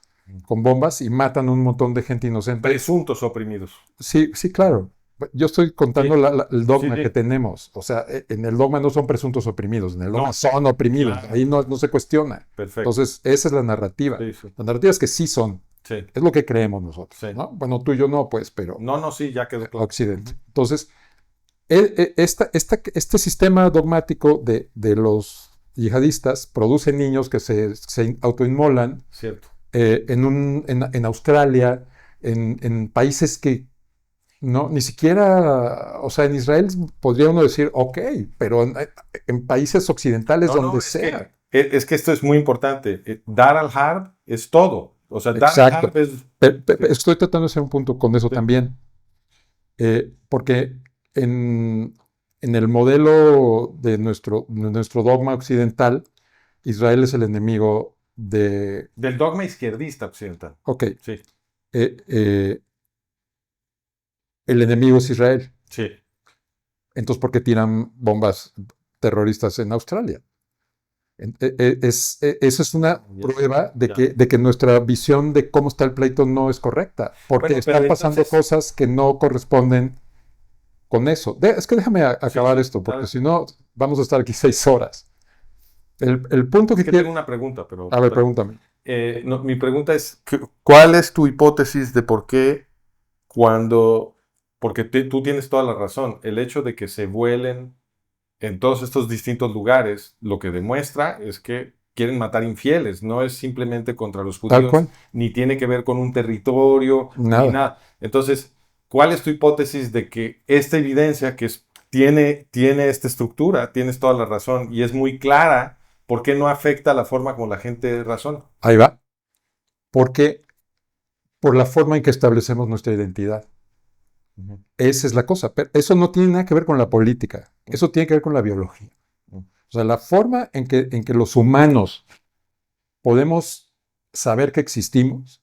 con bombas, y matan a un montón de gente inocente. Presuntos oprimidos. Sí, sí, claro. Yo estoy contando el dogma que tenemos. O sea, en el dogma no son presuntos oprimidos, en el dogma son oprimidos. Claro. Ahí no se cuestiona. Perfecto. Entonces, esa es la narrativa. Sí. La narrativa es que sí son. Sí. Es lo que creemos nosotros. Sí. ¿No? Bueno, tú y yo no, pues, pero... No, sí, ya quedó claro. Occidente. Entonces, este sistema dogmático de los yihadistas produce niños que se autoinmolan. Cierto. En Australia, en países que no, ni siquiera, o sea, en Israel podría uno decir, ok, pero en países occidentales donde sea. Es que esto es muy importante. Dar al harb es todo. O sea, dar al harb es... Estoy tratando de hacer un punto con eso también. Porque en el modelo de nuestro dogma occidental, Israel es el enemigo del dogma izquierdista occidental. Ok. Sí. El enemigo es Israel. Sí. Entonces, ¿por qué tiran bombas terroristas en Australia? Esa es una prueba de que nuestra visión de cómo está el pleito no es correcta, porque están pasando cosas que no corresponden con eso. Es que déjame acabar esto, porque si no, vamos a estar aquí 6 horas. El punto que quiero... Tengo una pregunta, pero... A ver, pregúntame. Mi pregunta es, ¿cuál es tu hipótesis de por qué cuando... Porque tú tienes toda la razón, el hecho de que se vuelen en todos estos distintos lugares, lo que demuestra es que quieren matar infieles, no es simplemente contra los judíos, ni tiene que ver con un territorio, ni nada. Entonces, ¿cuál es tu hipótesis de que esta evidencia, que es tiene esta estructura, tienes toda la razón, y es muy clara. ¿Por qué no afecta la forma como la gente razona? Ahí va. Porque por la forma en que establecemos nuestra identidad. Ujú. Esa es la cosa. Pero eso no tiene nada que ver con la política. Eso tiene que ver con la biología. O sea, la forma en que los humanos podemos saber que existimos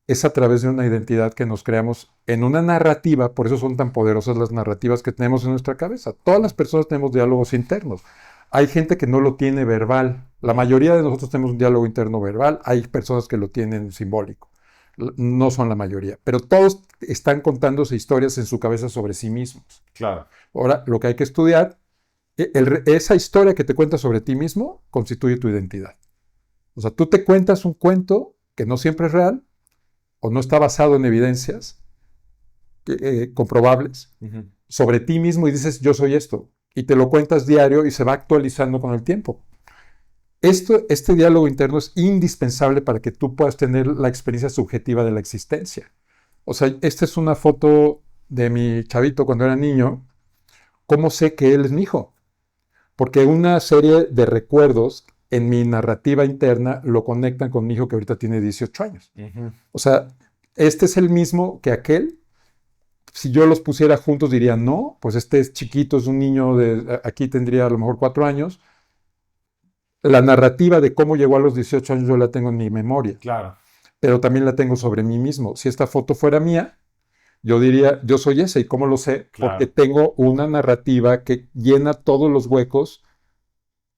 es a través de una identidad que nos creamos en una narrativa. Por eso son tan poderosas las narrativas que tenemos en nuestra cabeza. Todas las personas tenemos diálogos internos. Hay gente que no lo tiene verbal. La mayoría de nosotros tenemos un diálogo interno verbal. Hay personas que lo tienen simbólico. No son la mayoría, pero todos están contándose historias en su cabeza sobre sí mismos. Claro. Ahora, lo que hay que estudiar, esa historia que te cuentas sobre ti mismo constituye tu identidad. O sea, tú te cuentas un cuento que no siempre es real o no está basado en evidencias comprobables Ujú. sobre ti mismo y dices, yo soy esto. Y te lo cuentas diario y se va actualizando con el tiempo. Este diálogo interno es indispensable para que tú puedas tener la experiencia subjetiva de la existencia. O sea, esta es una foto de mi chavito cuando era niño. ¿Cómo sé que él es mi hijo? Porque una serie de recuerdos en mi narrativa interna lo conectan con mi hijo que ahorita tiene 18 años. Ujú. O sea, este es el mismo que aquel. Si yo los pusiera juntos diría, no, pues este es chiquito, es un niño de, aquí tendría a lo mejor 4 años. La narrativa de cómo llegó a los 18 años yo la tengo en mi memoria, Claro. pero también la tengo sobre mí mismo. Si esta foto fuera mía, yo diría, yo soy ese. ¿Y cómo lo sé? Porque Claro. tengo una narrativa que llena todos los huecos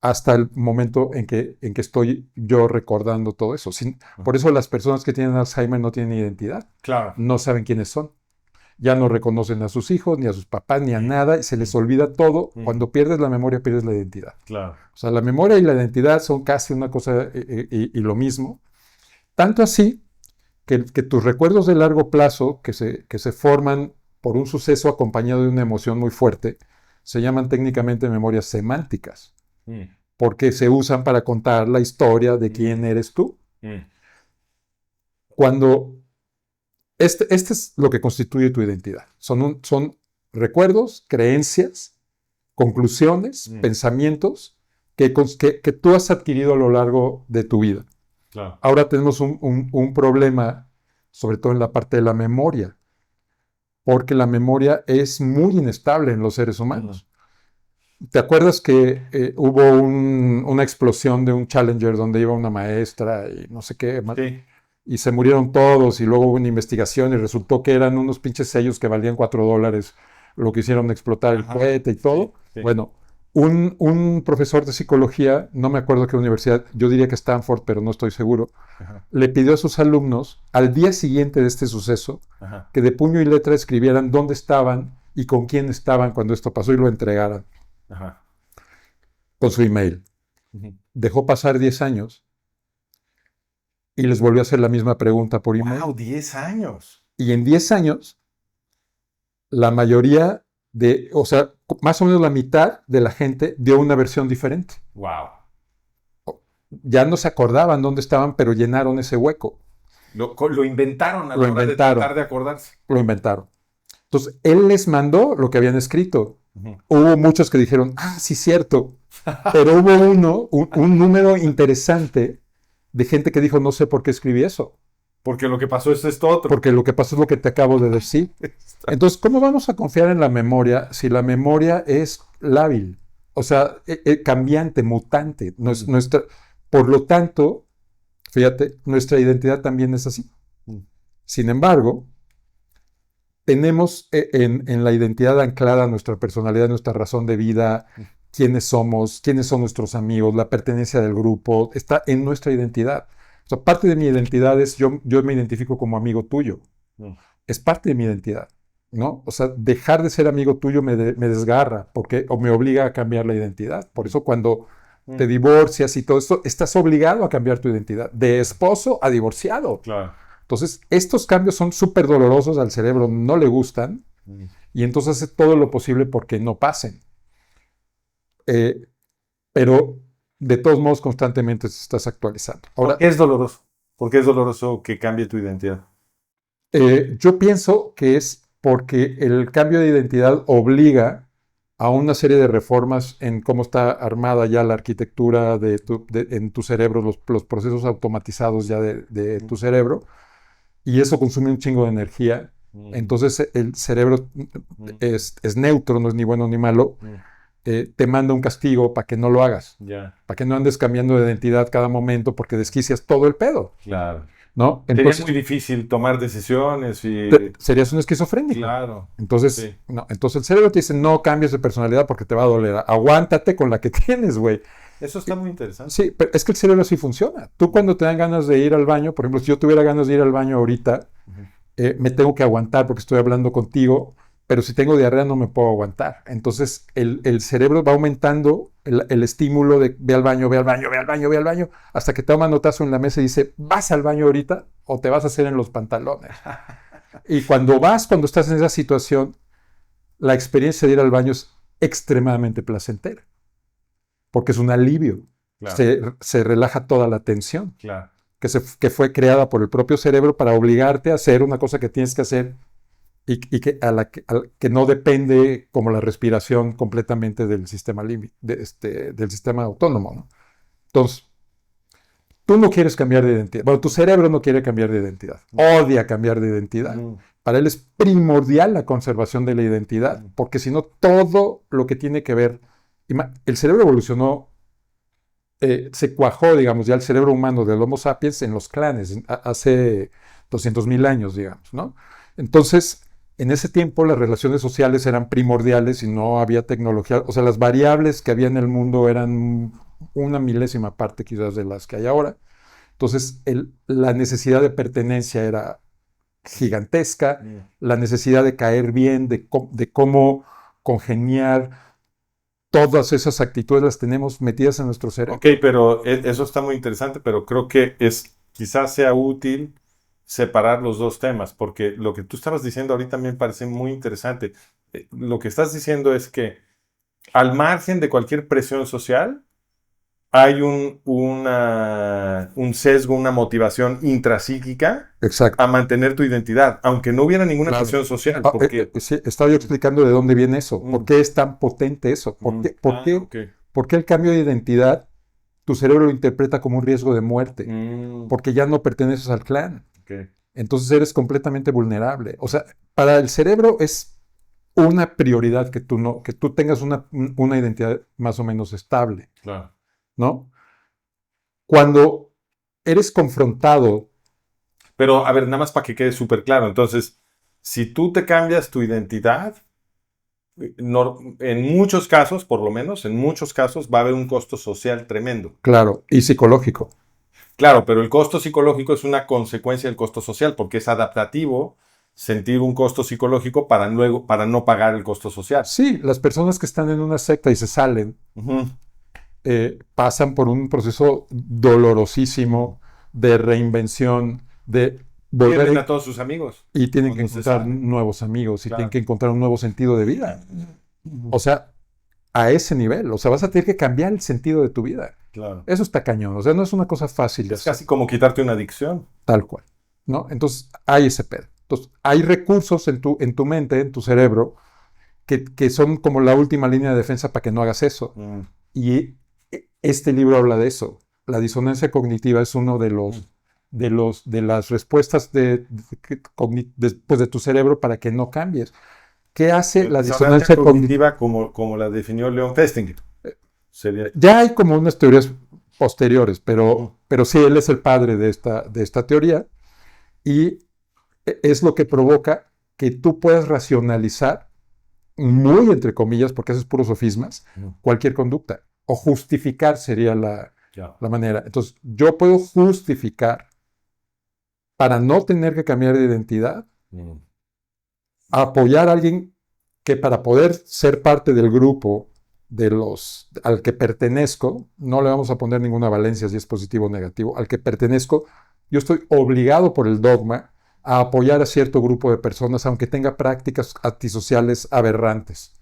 hasta el momento en que estoy yo recordando todo eso. Por eso las personas que tienen Alzheimer no tienen identidad, Claro. no saben quiénes son. Ya no reconocen a sus hijos, ni a sus papás, ni a nada, y se les olvida todo. Cuando pierdes la memoria, pierdes la identidad. Claro. O sea, la memoria y la identidad son casi una cosa y lo mismo. Tanto así que tus recuerdos de largo plazo, que se forman por un suceso acompañado de una emoción muy fuerte, se llaman técnicamente memorias semánticas, Mm. porque se usan para contar la historia de quién eres tú. Mm. Cuando este es lo que constituye tu identidad. Son recuerdos, creencias, conclusiones, pensamientos que tú has adquirido a lo largo de tu vida. Claro. Ahora tenemos un problema, sobre todo en la parte de la memoria, porque la memoria es muy inestable en los seres humanos. ¿Te acuerdas que hubo una explosión de un Challenger donde iba una maestra y no sé qué? Sí. Y se murieron todos y luego hubo una investigación y resultó que eran unos pinches sellos que valían $4 lo que hicieron explotar el Ajá. cohete y todo. Sí. Bueno, un profesor de psicología, no me acuerdo qué universidad, yo diría que Stanford, pero no estoy seguro, Ajá. le pidió a sus alumnos al día siguiente de este suceso Ajá. que de puño y letra escribieran dónde estaban y con quién estaban cuando esto pasó y lo entregaran Ajá. con su email. Ujú. Dejó pasar 10 años y les volvió a hacer la misma pregunta por email. Wow, 10 años. Y en 10 años, la mayoría o sea, más o menos la mitad de la gente dio una versión diferente. Wow. Ya no se acordaban dónde estaban, pero llenaron ese hueco. Lo inventaron a Lo la hora de inventaron. tratar de acordarse. Lo inventaron. Entonces, él les mandó lo que habían escrito. Ujú. Hubo muchos que dijeron, ah, sí, cierto. Pero hubo un número interesante de gente que dijo, no sé por qué escribí eso. Porque lo que pasó es esto otro. Porque lo que pasó es lo que te acabo de decir. Entonces, ¿cómo vamos a confiar en la memoria si la memoria es lábil? O sea, cambiante, mutante. Por lo tanto, fíjate, nuestra identidad también es así. Sin embargo, tenemos en la identidad anclada nuestra personalidad, nuestra razón de vida, quiénes somos, quiénes son nuestros amigos, la pertenencia del grupo, está en nuestra identidad. O sea, parte de mi identidad es yo me identifico como amigo tuyo. Es parte de mi identidad, ¿no? O sea, dejar de ser amigo tuyo me desgarra o me obliga a cambiar la identidad. Por eso cuando te divorcias y todo esto, estás obligado a cambiar tu identidad, de esposo a divorciado. Claro. Entonces, estos cambios son súper dolorosos, al cerebro no le gustan, y entonces hace todo lo posible porque no pasen. Pero de todos modos, constantemente te estás actualizando. Ahora, ¿Por qué es doloroso? ¿Por qué es doloroso que cambie tu identidad? yo pienso que es porque el cambio de identidad obliga a una serie de reformas en cómo está armada ya la arquitectura en tu cerebro, los procesos automatizados ya de tu cerebro, y eso consume un chingo de energía. Entonces el cerebro es neutro, no es ni bueno ni malo. Te manda un castigo para que no lo hagas, para que no andes cambiando de identidad cada momento porque desquicias todo el pedo. Claro. ¿No? Entonces, sería muy difícil tomar decisiones y... Serías un esquizofrénico. Claro. Entonces, sí. No, entonces el cerebro te dice, no cambies de personalidad porque te va a doler. Aguántate con la que tienes, güey. Eso está muy interesante. Sí, pero es que el cerebro así funciona. Tú cuando te dan ganas de ir al baño, por ejemplo, si yo tuviera ganas de ir al baño ahorita, me tengo que aguantar porque estoy hablando contigo, pero si tengo diarrea no me puedo aguantar. Entonces el cerebro va aumentando el estímulo de ve al baño, ve al baño, ve al baño, ve al baño, hasta que toma manotazo en la mesa y dice, ¿vas al baño ahorita o te vas a hacer en los pantalones? Y cuando estás en esa situación, la experiencia de ir al baño es extremadamente placentera, porque es un alivio. Claro. Se relaja toda la tensión, claro, que fue creada por el propio cerebro para obligarte a hacer una cosa que tienes que hacer y que no depende como la respiración completamente del sistema del sistema autónomo, ¿no? Entonces, tú no quieres cambiar de identidad. Bueno, tu cerebro no quiere cambiar de identidad. Odia cambiar de identidad. Para él es primordial la conservación de la identidad, porque si no, todo lo que tiene que ver... El cerebro evolucionó, se cuajó, digamos, ya el cerebro humano del Homo sapiens en los clanes, hace 200,000 años, digamos, ¿no? Entonces, en ese tiempo las relaciones sociales eran primordiales y no había tecnología. O sea, las variables que había en el mundo eran una milésima parte quizás de las que hay ahora. Entonces, la necesidad de pertenencia era gigantesca, la necesidad de caer bien, de cómo congeniar, todas esas actitudes las tenemos metidas en nuestro cerebro. Ok, pero eso está muy interesante, pero creo que quizás sea útil separar los dos temas, porque lo que tú estabas diciendo ahorita me parece muy interesante. Lo que estás diciendo es que al margen de cualquier presión social, hay un sesgo, una motivación intrapsíquica a mantener tu identidad, aunque no hubiera ninguna presión social. Porque... sí, estaba yo explicando de dónde viene eso, por qué es tan potente eso, por qué el cambio de identidad tu cerebro lo interpreta como un riesgo de muerte, porque ya no perteneces al clan. Entonces eres completamente vulnerable. O sea, para el cerebro es una prioridad que tú tengas una identidad más o menos estable. Claro. ¿No? Cuando eres confrontado... Pero, a ver, nada más para que quede súper claro. Entonces, si tú te cambias tu identidad, en muchos casos, por lo menos, en muchos casos va a haber un costo social tremendo. Claro, y psicológico. Claro, pero el costo psicológico es una consecuencia del costo social, porque es adaptativo sentir un costo psicológico para no pagar el costo social. Sí, las personas que están en una secta y se salen, pasan por un proceso dolorosísimo de reinvención, de volver a todos sus amigos. Y tienen que encontrar nuevos amigos y tienen que encontrar un nuevo sentido de vida. O sea, a ese nivel. O sea, vas a tener que cambiar el sentido de tu vida. Claro. Eso está cañón. O sea, no es una cosa fácil. Es casi como quitarte una adicción. Tal cual, ¿no? Entonces, hay ese pedo. Entonces, hay recursos en tu mente, en tu cerebro, que son como la última línea de defensa para que no hagas eso. Y este libro habla de eso. La disonancia cognitiva es uno de las respuestas después de tu cerebro para que no cambies. ¿Qué hace la disonancia cognitiva? Como la definió Leon Festinger. Ya hay como unas teorías posteriores, pero sí, él es el padre de esta teoría y es lo que provoca que tú puedas racionalizar, muy entre comillas, porque esos puros sofismas, cualquier conducta. O justificar sería la manera. Entonces, yo puedo justificar para no tener que cambiar de identidad, apoyar a alguien que para poder ser parte del grupo al que pertenezco, no le vamos a poner ninguna valencia si es positivo o negativo, al que pertenezco, yo estoy obligado por el dogma a apoyar a cierto grupo de personas, aunque tenga prácticas antisociales aberrantes.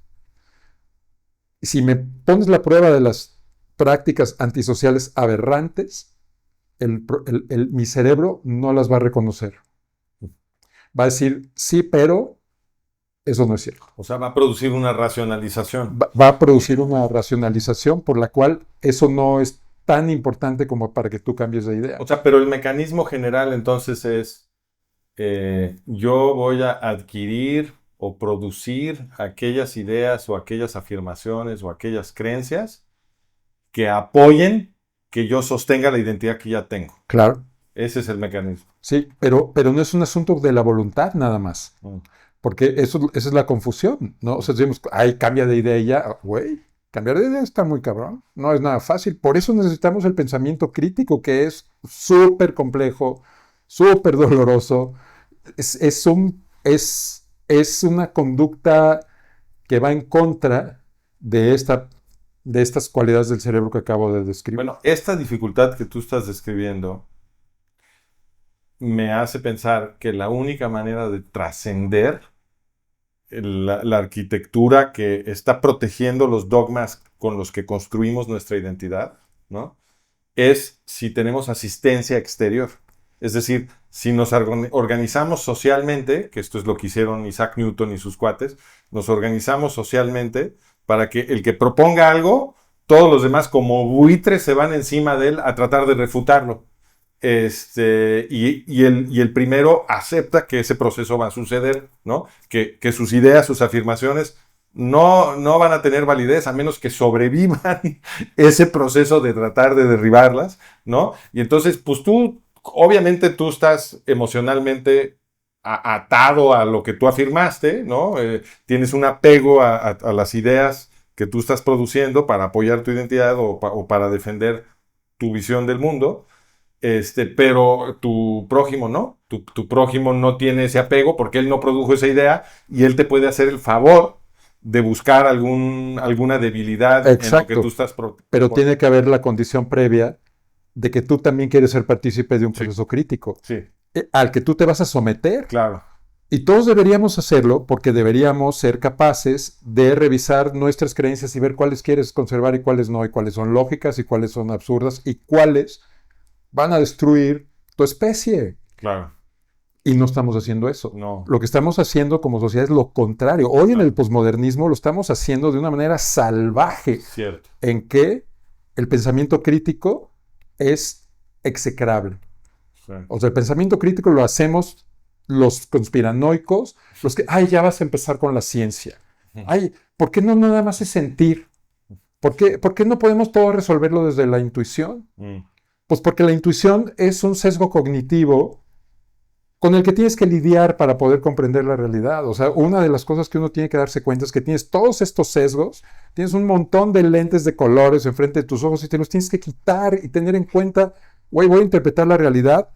Si me pones la prueba de las prácticas antisociales aberrantes, mi cerebro no las va a reconocer. Va a decir, sí, pero Eso no es cierto. O sea, va a producir una racionalización. Va a producir una racionalización por la cual eso no es tan importante como para que tú cambies de idea. O sea, pero el mecanismo general entonces es, yo voy a adquirir o producir aquellas ideas o aquellas afirmaciones o aquellas creencias que apoyen que yo sostenga la identidad que ya tengo. Claro, Ese es el mecanismo. sí, pero no es un asunto de la voluntad nada más. Mm. Porque esa es la confusión, ¿no? O sea, decimos, ay, cambia de idea y ya, güey, cambiar de idea está muy cabrón, no es nada fácil. Por eso necesitamos el pensamiento crítico, que es súper complejo, súper doloroso. Es una conducta que va en contra de estas cualidades del cerebro que acabo de describir. Bueno, esta dificultad que tú estás describiendo me hace pensar que la única manera de trascender la arquitectura que está protegiendo los dogmas con los que construimos nuestra identidad, ¿no? Es si tenemos asistencia exterior. Es decir, si nos organizamos socialmente, que esto es lo que hicieron Isaac Newton y sus cuates, nos organizamos socialmente para que el que proponga algo, todos los demás como buitres se van encima de él a tratar de refutarlo. Y el primero acepta que ese proceso va a suceder, ¿no? Que sus ideas, sus afirmaciones no van a tener validez a menos que sobrevivan ese proceso de tratar de derribarlas, ¿no? Y entonces, pues obviamente tú estás emocionalmente atado a lo que tú afirmaste, ¿no? Tienes un apego a las ideas que tú estás produciendo para apoyar tu identidad o para defender tu visión del mundo. Pero tu prójimo no, tu prójimo no tiene ese apego porque él no produjo esa idea y él te puede hacer el favor de buscar alguna debilidad en lo que tú Exacto, estás pero tiene que haber la condición previa de que tú también quieres ser partícipe de un Sí, proceso crítico, sí, al que tú te vas a someter. claro, Y todos deberíamos hacerlo porque deberíamos ser capaces de revisar nuestras creencias y ver cuáles quieres conservar y cuáles no, y cuáles son lógicas y cuáles son absurdas y cuáles van a destruir tu especie. claro, Y no estamos haciendo eso. no, Lo que estamos haciendo como sociedad es lo contrario. Hoy en el claro, posmodernismo lo estamos haciendo de una manera salvaje, cierto, en que el pensamiento crítico es execrable. sí, O sea, el pensamiento crítico lo hacemos los conspiranoicos, los que, ay, ya vas a empezar con la ciencia. Ay, ¿por qué no nada más es sentir? ¿Por qué no podemos todo resolverlo desde la intuición? mm, Pues porque la intuición es un sesgo cognitivo con el que tienes que lidiar para poder comprender la realidad. O sea, una de las cosas que uno tiene que darse cuenta es que tienes todos estos sesgos, tienes un montón de lentes de colores enfrente de tus ojos y te los tienes que quitar y tener en cuenta, güey, voy a interpretar la realidad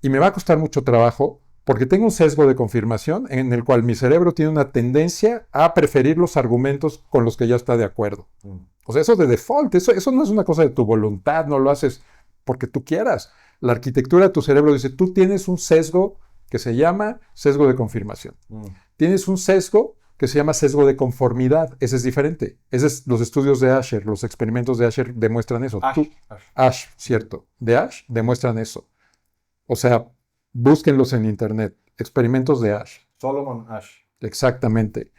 y me va a costar mucho trabajo porque tengo un sesgo de confirmación en el cual mi cerebro tiene una tendencia a preferir los argumentos con los que ya está de acuerdo. mm, O sea, eso de default, eso no es una cosa de tu voluntad, no lo haces porque tú quieras. La arquitectura de tu cerebro dice, tú tienes un sesgo que se llama sesgo de confirmación. mm. Tienes un sesgo que se llama sesgo de conformidad. Ese es diferente. Los estudios de Asher, los experimentos de Asher demuestran eso. Ash, Ash. Ash, cierto. De Ash demuestran eso. O sea, búsquenlos en internet. Experimentos de Ash. Solomon Ash. Exactamente.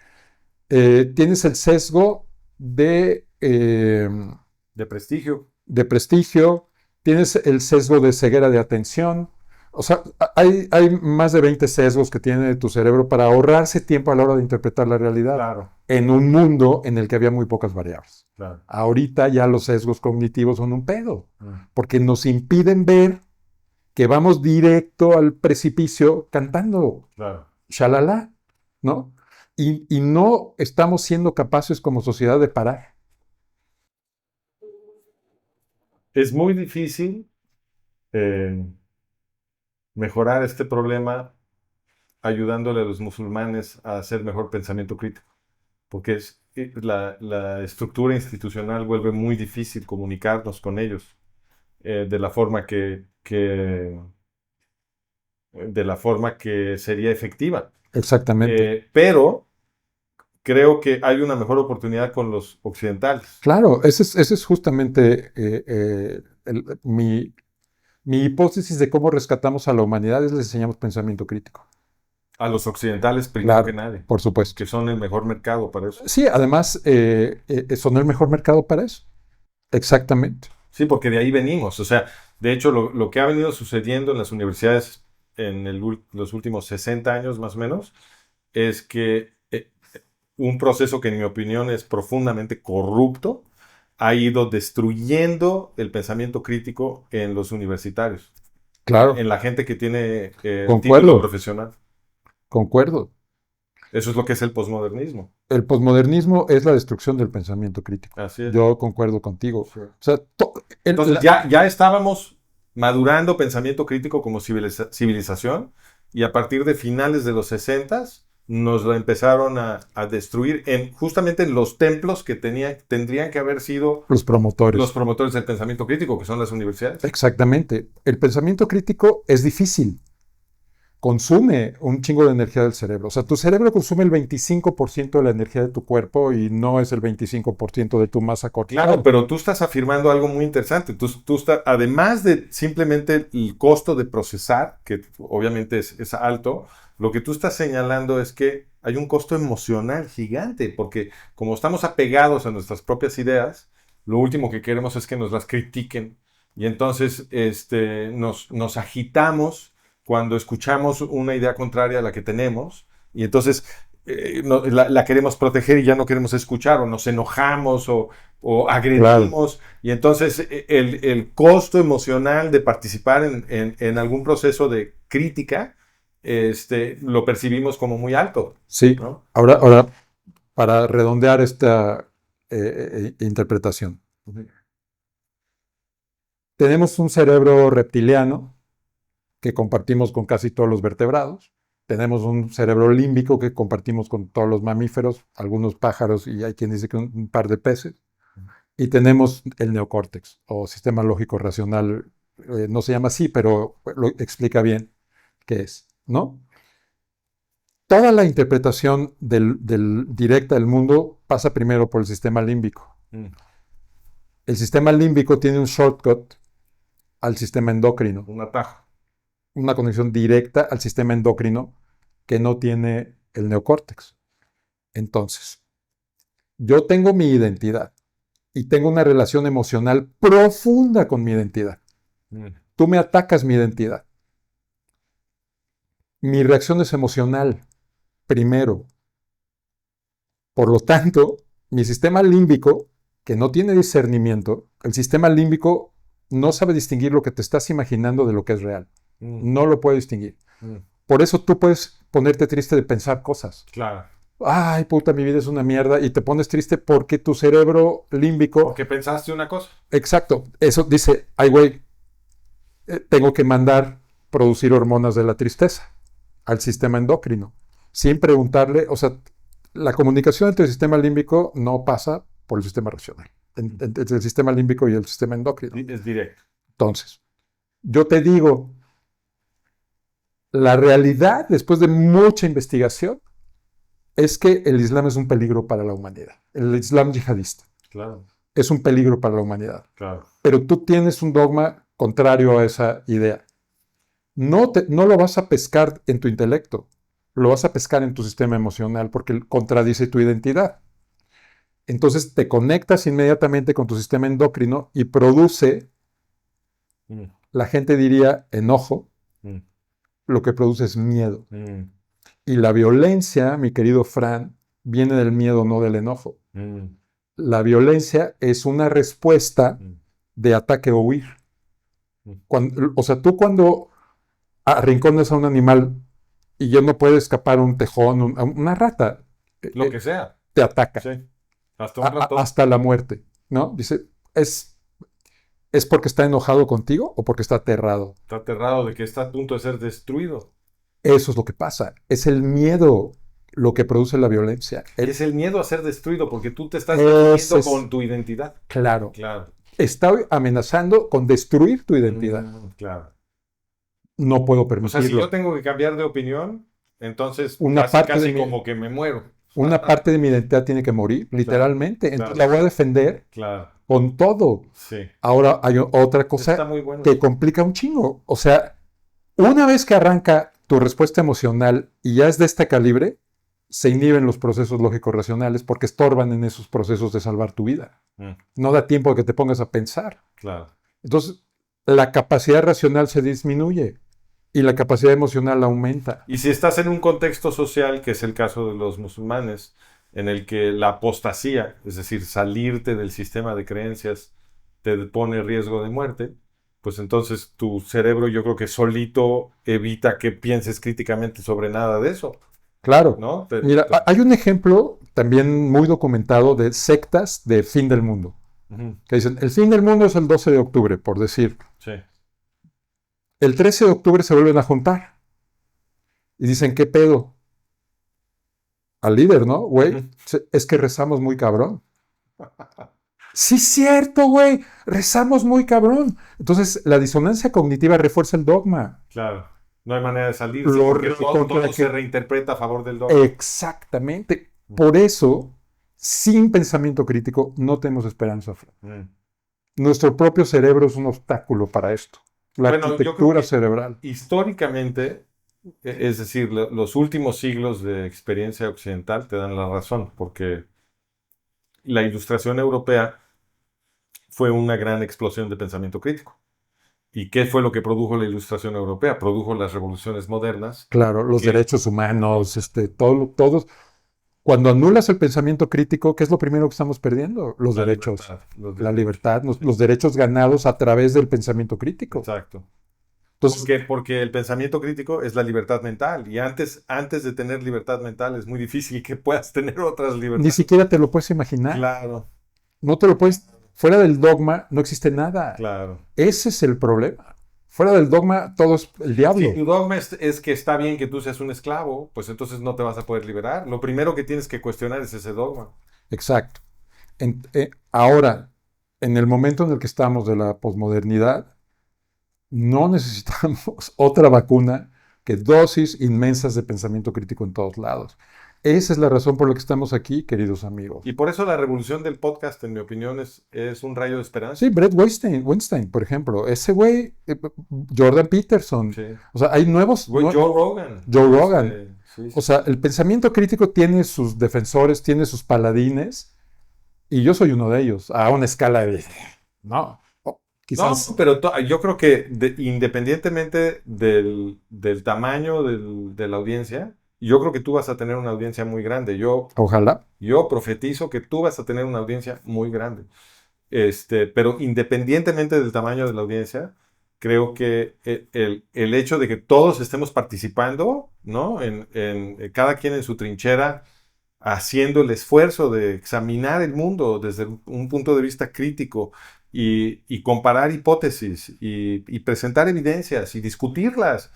Tienes el sesgo De prestigio. de prestigio, tienes el sesgo de ceguera de atención. O sea, hay más de 20 sesgos que tiene tu cerebro para ahorrarse tiempo a la hora de interpretar la realidad Claro, en un mundo en el que había muy pocas variables. claro. Ahorita ya los sesgos cognitivos son un pedo, Mm, porque nos impiden ver que vamos directo al precipicio cantando claro. shalala, ¿no? Y no estamos siendo capaces como sociedad de parar. Es muy difícil eh, mejorar este problema ayudándole a los musulmanes a hacer mejor pensamiento crítico, porque la estructura institucional vuelve muy difícil comunicarnos con ellos de la forma de la forma que sería efectiva. Exactamente. Pero creo que hay una mejor oportunidad con los occidentales. Claro, ese es justamente mi hipótesis de cómo rescatamos a la humanidad, es les enseñamos pensamiento crítico. A los occidentales primero Claro, que nadie, por supuesto. que son el mejor mercado para eso. Sí, además son el mejor mercado para eso. Exactamente. Sí, porque de ahí venimos. O sea, de hecho, lo que ha venido sucediendo en las universidades en los últimos 60 años más o menos, es que un proceso que en mi opinión es profundamente corrupto, ha ido destruyendo el pensamiento crítico en los universitarios, Claro, en la gente que tiene título concuerdo, profesional. concuerdo. Eso es lo que es el posmodernismo. El posmodernismo es la destrucción del pensamiento crítico. Así es. Yo concuerdo contigo. Sí. O sea, Entonces ya estábamos madurando pensamiento crítico como civilización, y a partir de finales de los 60 nos lo empezaron a destruir justamente en los templos que tendrían que haber sido los los promotores. promotores del pensamiento crítico, que son las universidades. Exactamente. El pensamiento crítico es difícil. Consume un chingo de energía del cerebro. O sea, tu cerebro consume el 25% de la energía de tu cuerpo y no es el 25% de tu masa corporal. Claro, pero tú estás afirmando algo muy interesante. Tú estás, además de simplemente el costo de procesar, que obviamente es alto, lo que tú estás señalando es que hay un costo emocional gigante, porque como estamos apegados a nuestras propias ideas, lo último que queremos es que nos las critiquen. Y entonces nos agitamos cuando escuchamos una idea contraria a la que tenemos, y entonces la queremos proteger y ya no queremos escuchar, o nos enojamos o agredimos, Claro. y entonces el costo emocional de participar en algún proceso de crítica lo percibimos como muy alto, Sí. ¿no? Ahora, para redondear esta interpretación. Tenemos un cerebro reptiliano que compartimos con casi todos los vertebrados. Tenemos un cerebro límbico que compartimos con todos los mamíferos, algunos pájaros y hay quien dice que un par de peces. Y tenemos el neocórtex o sistema lógico racional. No se llama así, pero lo explica bien qué es, ¿no? Toda la interpretación directa del mundo pasa primero por el sistema límbico. El sistema límbico tiene un shortcut al sistema endocrino. Un atajo. Una conexión directa al sistema endocrino que no tiene el neocórtex. Entonces, yo tengo mi identidad y tengo una relación emocional profunda con mi identidad. Tú me atacas mi identidad. Mi reacción es emocional, primero. Por lo tanto, mi sistema límbico, que no tiene discernimiento, el sistema límbico no sabe distinguir lo que te estás imaginando de lo que es real. No lo puede distinguir. Por eso tú puedes ponerte triste de pensar cosas. Claro. Ay, puta, mi vida es una mierda. Y te pones triste porque tu cerebro límbico... Porque pensaste una cosa. Exacto. Eso dice, ay, güey, tengo que mandar producir hormonas de la tristeza al sistema endocrino. Sin preguntarle, o sea, la comunicación entre el sistema límbico no pasa por el sistema racional. Entre el sistema límbico y el sistema endocrino. Es directo. Entonces, yo te digo, la realidad, después de mucha investigación, es que el Islam es un peligro para la humanidad. El Islam yihadista. Claro. Es un peligro para la humanidad. Claro. Pero tú tienes un dogma contrario a esa idea. No lo vas a pescar en tu intelecto, lo vas a pescar en tu sistema emocional porque contradice tu identidad. Entonces te conectas inmediatamente con tu sistema endocrino y produce, la gente diría, enojo, lo que produce es miedo. Y la violencia, mi querido Fran, viene del miedo, no del enojo. La violencia es una respuesta de ataque o huir. O sea, tú cuando arrinconas a un animal y ya no puede escapar un tejón, una rata, Lo que sea. te ataca. Sí. Hasta un ratón. Hasta la muerte, ¿no? Dice, ¿es porque está enojado contigo o porque está aterrado? Está aterrado de que está a punto de ser destruido. Eso es lo que pasa. Es el miedo lo que produce la violencia. Es el miedo a ser destruido porque tú te estás definiendo con tu identidad. Claro. Claro. Está amenazando con destruir tu identidad. Claro. No puedo permitirlo. O sea, si yo tengo que cambiar de opinión, entonces una casi como que me muero. Una parte de mi identidad tiene que morir, literalmente. Claro. Entonces la voy a defender con todo. Sí. Ahora hay otra cosa muy bueno. que complica un chingo. O sea, una vez que arranca tu respuesta emocional y ya es de este calibre, se inhiben los procesos lógicos racionales porque estorban en esos procesos de salvar tu vida. No da tiempo de que te pongas a pensar. Claro. Entonces, la capacidad racional se disminuye y la capacidad emocional aumenta. Y si estás en un contexto social, que es el caso de los musulmanes, en el que la apostasía, es decir, salirte del sistema de creencias, te pone en riesgo de muerte, pues entonces tu cerebro yo creo que solito evita que pienses críticamente sobre nada de eso. Claro. ¿No? Mira, hay un ejemplo también muy documentado de sectas de fin del mundo. Que dicen, el fin del mundo es el 12 de octubre, por decir. Sí. El 13 de octubre se vuelven a juntar. Y dicen, ¿qué pedo? Al líder, ¿no? Güey, es que rezamos muy cabrón. Sí, cierto, güey. Rezamos muy cabrón. Entonces, la disonancia cognitiva refuerza el dogma. Claro. No hay manera de salir. Porque todo se reinterpreta a favor del dogma. Exactamente. Por eso, sin pensamiento crítico, no tenemos esperanza. Nuestro propio cerebro es un obstáculo para esto. La arquitectura cerebral. Históricamente, es decir, los últimos siglos de experiencia occidental te dan la razón, porque la Ilustración europea fue una gran explosión de pensamiento crítico. ¿Y qué fue lo que produjo la Ilustración europea? Produjo las revoluciones modernas. Claro, los derechos humanos, todos. Cuando anulas el pensamiento crítico, ¿qué es lo primero que estamos perdiendo? Los derechos. La libertad, los derechos ganados a través del pensamiento crítico. Exacto. Entonces, porque el pensamiento crítico es la libertad mental. Y antes de tener libertad mental es muy difícil que puedas tener otras libertades. Ni siquiera te lo puedes imaginar. Claro. No te lo puedes. Fuera del dogma no existe nada. Claro. Ese es el problema. Fuera del dogma todo es el diablo. Si tu dogma es que está bien que tú seas un esclavo, pues entonces no te vas a poder liberar. Lo primero que tienes que cuestionar es ese dogma. Exacto. Ahora, en el momento en el que estamos de la posmodernidad, no necesitamos otra vacuna que dosis inmensas de pensamiento crítico en todos lados. Esa es la razón por la que estamos aquí, queridos amigos. Y por eso la revolución del podcast, en mi opinión, es un rayo de esperanza. Sí, Bret Weinstein, por ejemplo. Ese güey, Jordan Peterson. Sí. O sea, hay nuevos... Joe Rogan. Joe Rogan. Sí. O sea, el pensamiento crítico tiene sus defensores, tiene sus paladines, y yo soy uno de ellos, a una escala de... No, quizás... No, pero yo creo que independientemente del tamaño de la audiencia, yo creo que tú vas a tener una audiencia muy grande. Ojalá. Yo profetizo que tú vas a tener una audiencia muy grande. Pero independientemente del tamaño de la audiencia, creo que el hecho de que todos estemos participando, ¿no? En cada quien en su trinchera, haciendo el esfuerzo de examinar el mundo desde un punto de vista crítico y comparar hipótesis y presentar evidencias y discutirlas.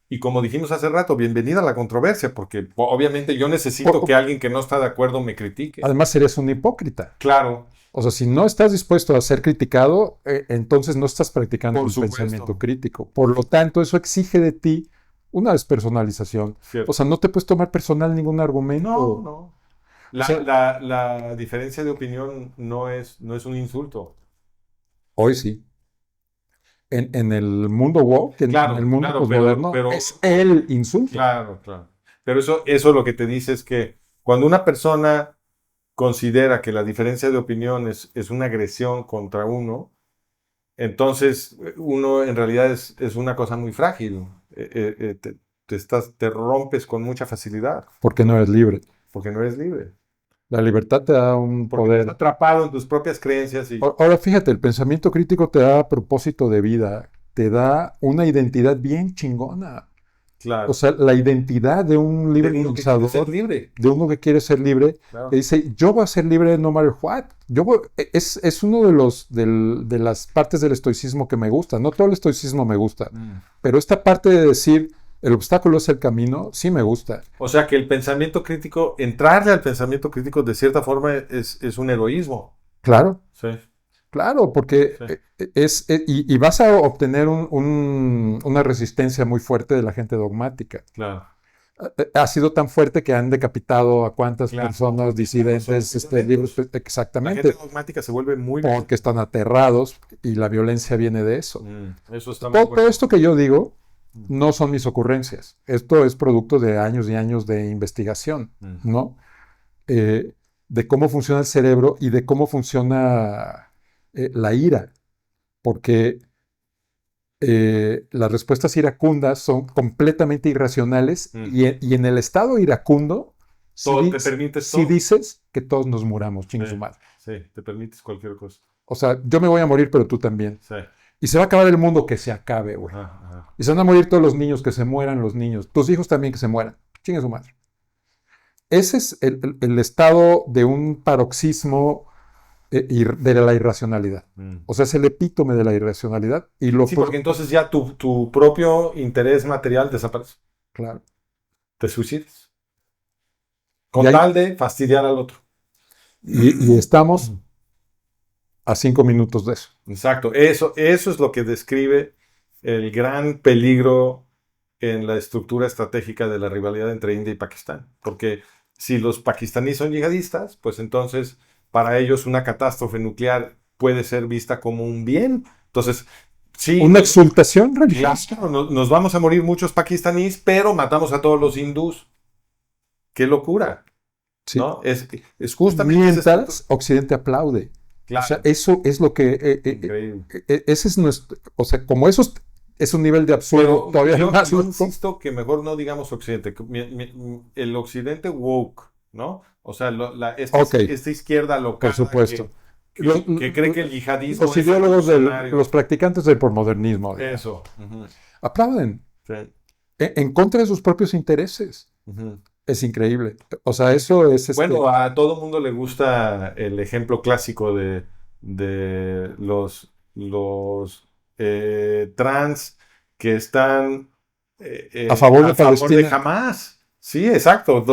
Y como dijimos hace rato, bienvenida a la controversia, porque obviamente yo necesito que alguien que no está de acuerdo me critique. Además, serías un hipócrita. Claro. O sea, si no estás dispuesto a ser criticado, entonces no estás practicando un pensamiento crítico. Por lo tanto, eso exige de ti una despersonalización. Cierto. O sea, no te puedes tomar personal ningún argumento. No. La diferencia de opinión no es un insulto. Hoy sí. En el mundo woke, en el mundo posmoderno, es el insulto. Claro. Pero eso lo que te dice es que cuando una persona considera que la diferencia de opinión es una agresión contra uno, entonces uno en realidad es una cosa muy frágil. Te rompes con mucha facilidad. Porque no eres libre. Porque no eres libre. La libertad te da un poder. Estás atrapado en tus propias creencias. Ahora fíjate, el pensamiento crítico te da propósito de vida, te da una identidad bien chingona. Claro. O sea, la identidad de un libre pensador, de uno que quiere ser libre, claro. Que dice, yo voy a ser libre no matter what. Es uno de las partes del estoicismo que me gusta. No todo el estoicismo me gusta, pero esta parte de decir, el obstáculo es el camino, sí me gusta. O sea que el pensamiento crítico, entrarle al pensamiento crítico de cierta forma es un heroísmo. Claro. Sí. Claro, porque y vas a obtener una resistencia muy fuerte de la gente dogmática. Claro. Ha sido tan fuerte que han decapitado a cuántas personas disidentes, libros, exactamente. La gente dogmática se vuelve muy... Porque están aterrados y la violencia viene de eso. Eso está todo esto que yo digo no son mis ocurrencias. Esto es producto de años y años de investigación, ¿no? De cómo funciona el cerebro y de cómo funciona la ira. Porque las respuestas iracundas son completamente irracionales y en el estado iracundo, si dices que todos nos muramos, chingue su madre. Sí, te permites cualquier cosa. O sea, yo me voy a morir, pero tú también. Sí. Y se va a acabar el mundo, que se acabe, güey. Y se van a morir todos los niños, que se mueran los niños. Tus hijos también que se mueran. Chingue su madre. Ese es el estado de un paroxismo de la irracionalidad. O sea, es el epítome de la irracionalidad. Y Sí, porque entonces ya tu propio interés material desaparece. Claro. Te suicidas. Con tal de fastidiar al otro. Y estamos a 5 minutos de eso. Exacto. Eso es lo que describe el gran peligro en la estructura estratégica de la rivalidad entre India y Pakistán. Porque si los pakistaníes son yihadistas, pues entonces para ellos una catástrofe nuclear puede ser vista como un bien. Entonces, sí. Una exultación religiosa. Claro, nos vamos a morir muchos pakistaníes, pero matamos a todos los hindús. ¡Qué locura! Sí. ¿No? Es justamente... Mientras Occidente aplaude. Claro. O sea, eso es lo que... ese es nuestro... O sea, como eso es un nivel de absurdo todavía más. Yo insisto que mejor no digamos Occidente. El Occidente woke, ¿no? O sea, esta izquierda local. Por supuesto. Que cree que el yihadismo... Los ideólogos, los practicantes del posmodernismo. Eso. Aplauden. Sí. En contra de sus propios intereses. Es increíble. O sea, eso es... Bueno, a todo mundo le gusta el ejemplo clásico de los trans que están a favor de Hamás. Sí, exacto.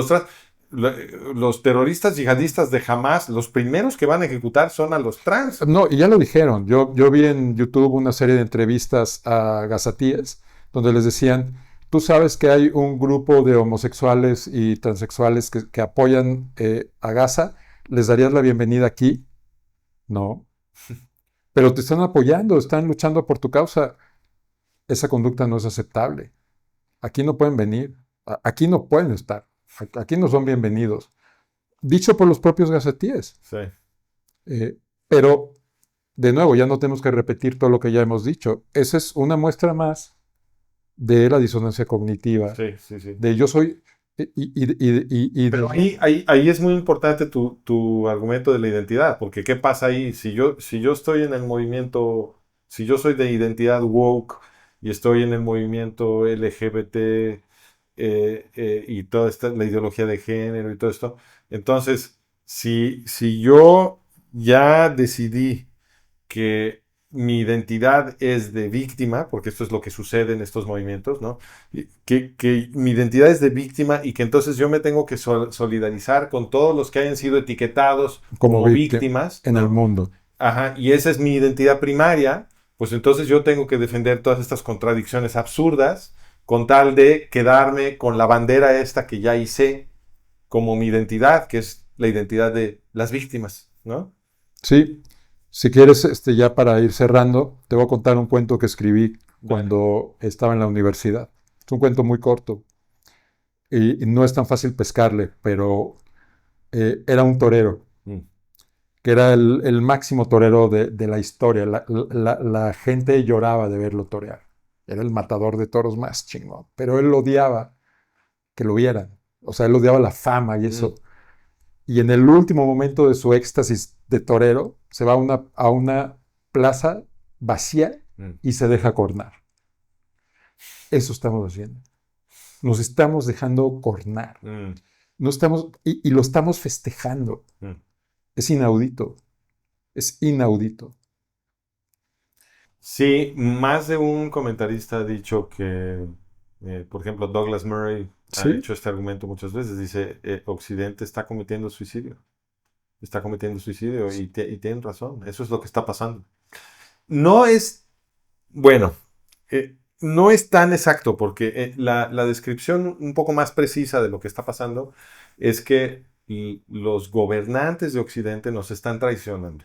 Los terroristas yihadistas de Hamás, los primeros que van a ejecutar son a los trans. No, y ya lo dijeron. Yo vi en YouTube una serie de entrevistas a gazatíes donde les decían... Tú sabes que hay un grupo de homosexuales y transexuales que apoyan a Gaza. ¿Les darías la bienvenida aquí? No. Pero te están apoyando, están luchando por tu causa. Esa conducta no es aceptable. Aquí no pueden venir. Aquí no pueden estar. Aquí no son bienvenidos. Dicho por los propios gazatíes. Sí. Pero, de nuevo, ya no tenemos que repetir todo lo que ya hemos dicho. Esa es una muestra más de la disonancia cognitiva. Sí. De yo soy... Pero ahí es muy importante tu argumento de la identidad, porque ¿qué pasa ahí? Si yo estoy en el movimiento, si yo soy de identidad woke y estoy en el movimiento LGBT y toda la ideología de género y todo esto, entonces, si yo ya decidí que mi identidad es de víctima, porque esto es lo que sucede en estos movimientos, ¿no? Que mi identidad es de víctima y que entonces yo me tengo que solidarizar con todos los que hayan sido etiquetados como víctimas en el mundo. Ajá, y esa es mi identidad primaria, pues entonces yo tengo que defender todas estas contradicciones absurdas con tal de quedarme con la bandera esta que ya hice como mi identidad, que es la identidad de las víctimas, ¿no? Sí. Si quieres, ya para ir cerrando, te voy a contar un cuento que escribí cuando estaba en la universidad. Es un cuento muy corto y no es tan fácil pescarle, pero era un torero, que era el máximo torero de la historia. La gente lloraba de verlo torear. Era el matador de toros más chingón, pero él odiaba que lo vieran. O sea, él odiaba la fama y eso. Y en el último momento de su éxtasis de torero, se va a una plaza vacía y se deja cornar. Eso estamos haciendo. Nos estamos dejando cornar. No estamos, y lo estamos festejando. Es inaudito. Es inaudito. Sí, más de un comentarista ha dicho que, por ejemplo, Douglas Murray ha hecho este argumento muchas veces. Dice, Occidente está cometiendo suicidio. Está cometiendo suicidio y tienen razón. Eso es lo que está pasando. No es, bueno, no es tan exacto porque la descripción un poco más precisa de lo que está pasando es que los gobernantes de Occidente nos están traicionando.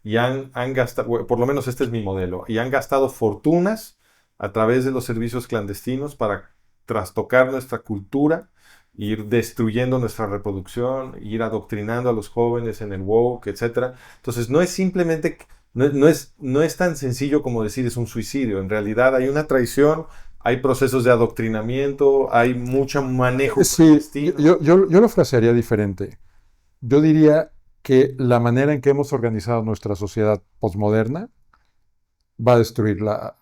Y han gastado, por lo menos este es mi modelo, y han gastado fortunas a través de los servicios clandestinos para trastocar nuestra cultura, ir destruyendo nuestra reproducción, ir adoctrinando a los jóvenes en el woke, etcétera. Entonces, no es simplemente, no es tan sencillo como decir es un suicidio. En realidad hay una traición, hay procesos de adoctrinamiento, hay mucho manejo Sí, clandestino. yo lo frasearía diferente. Yo diría que la manera en que hemos organizado nuestra sociedad posmoderna va a destruirla,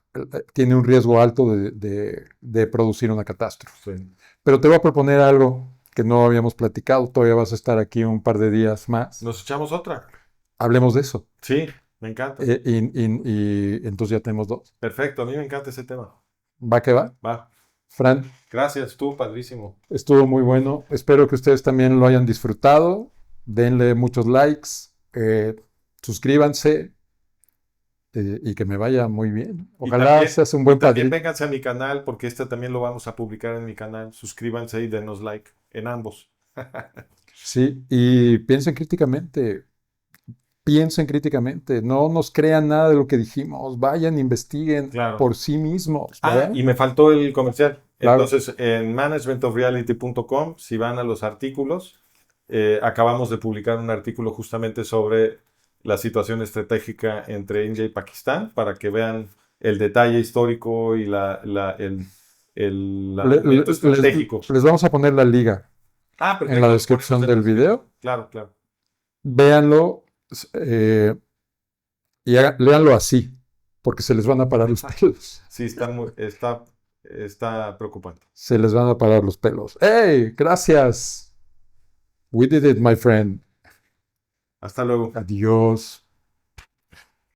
tiene un riesgo alto de producir una catástrofe. Sí. Pero te voy a proponer algo que no habíamos platicado, todavía vas a estar aquí un par de días más. ¿Nos echamos otra? Hablemos de eso. Sí, me encanta. Y entonces ya tenemos dos. Perfecto, a mí me encanta ese tema. ¿Va que va? Va. Fran, Gracias, tú, padrísimo. estuvo muy bueno. Espero que ustedes también lo hayan disfrutado. Denle muchos likes, suscríbanse y que me vaya muy bien. Y Ojalá también, seas un y buen también padrino. vénganse a mi canal porque este también lo vamos a publicar en mi canal. Suscríbanse y denos like en ambos. Sí, y piensen críticamente, no nos crean nada de lo que dijimos, vayan, investiguen Claro. por sí mismos, Ah, ¿verdad? y me faltó el comercial. Claro. Entonces, en managementofreality.com, si van a los artículos, acabamos de publicar un artículo justamente sobre la situación estratégica entre India y Pakistán para que vean el detalle histórico y el argumento estratégico. Les vamos a poner la liga Ah, en perfecto. la Lo descripción ponemos en la del video. descripción. Claro, claro. Véanlo y léanlo así, porque se les van a parar los pelos. Sí, está preocupante. Se les van a parar los pelos. ¡Hey! Gracias. We did it, my friend. Hasta luego. Adiós.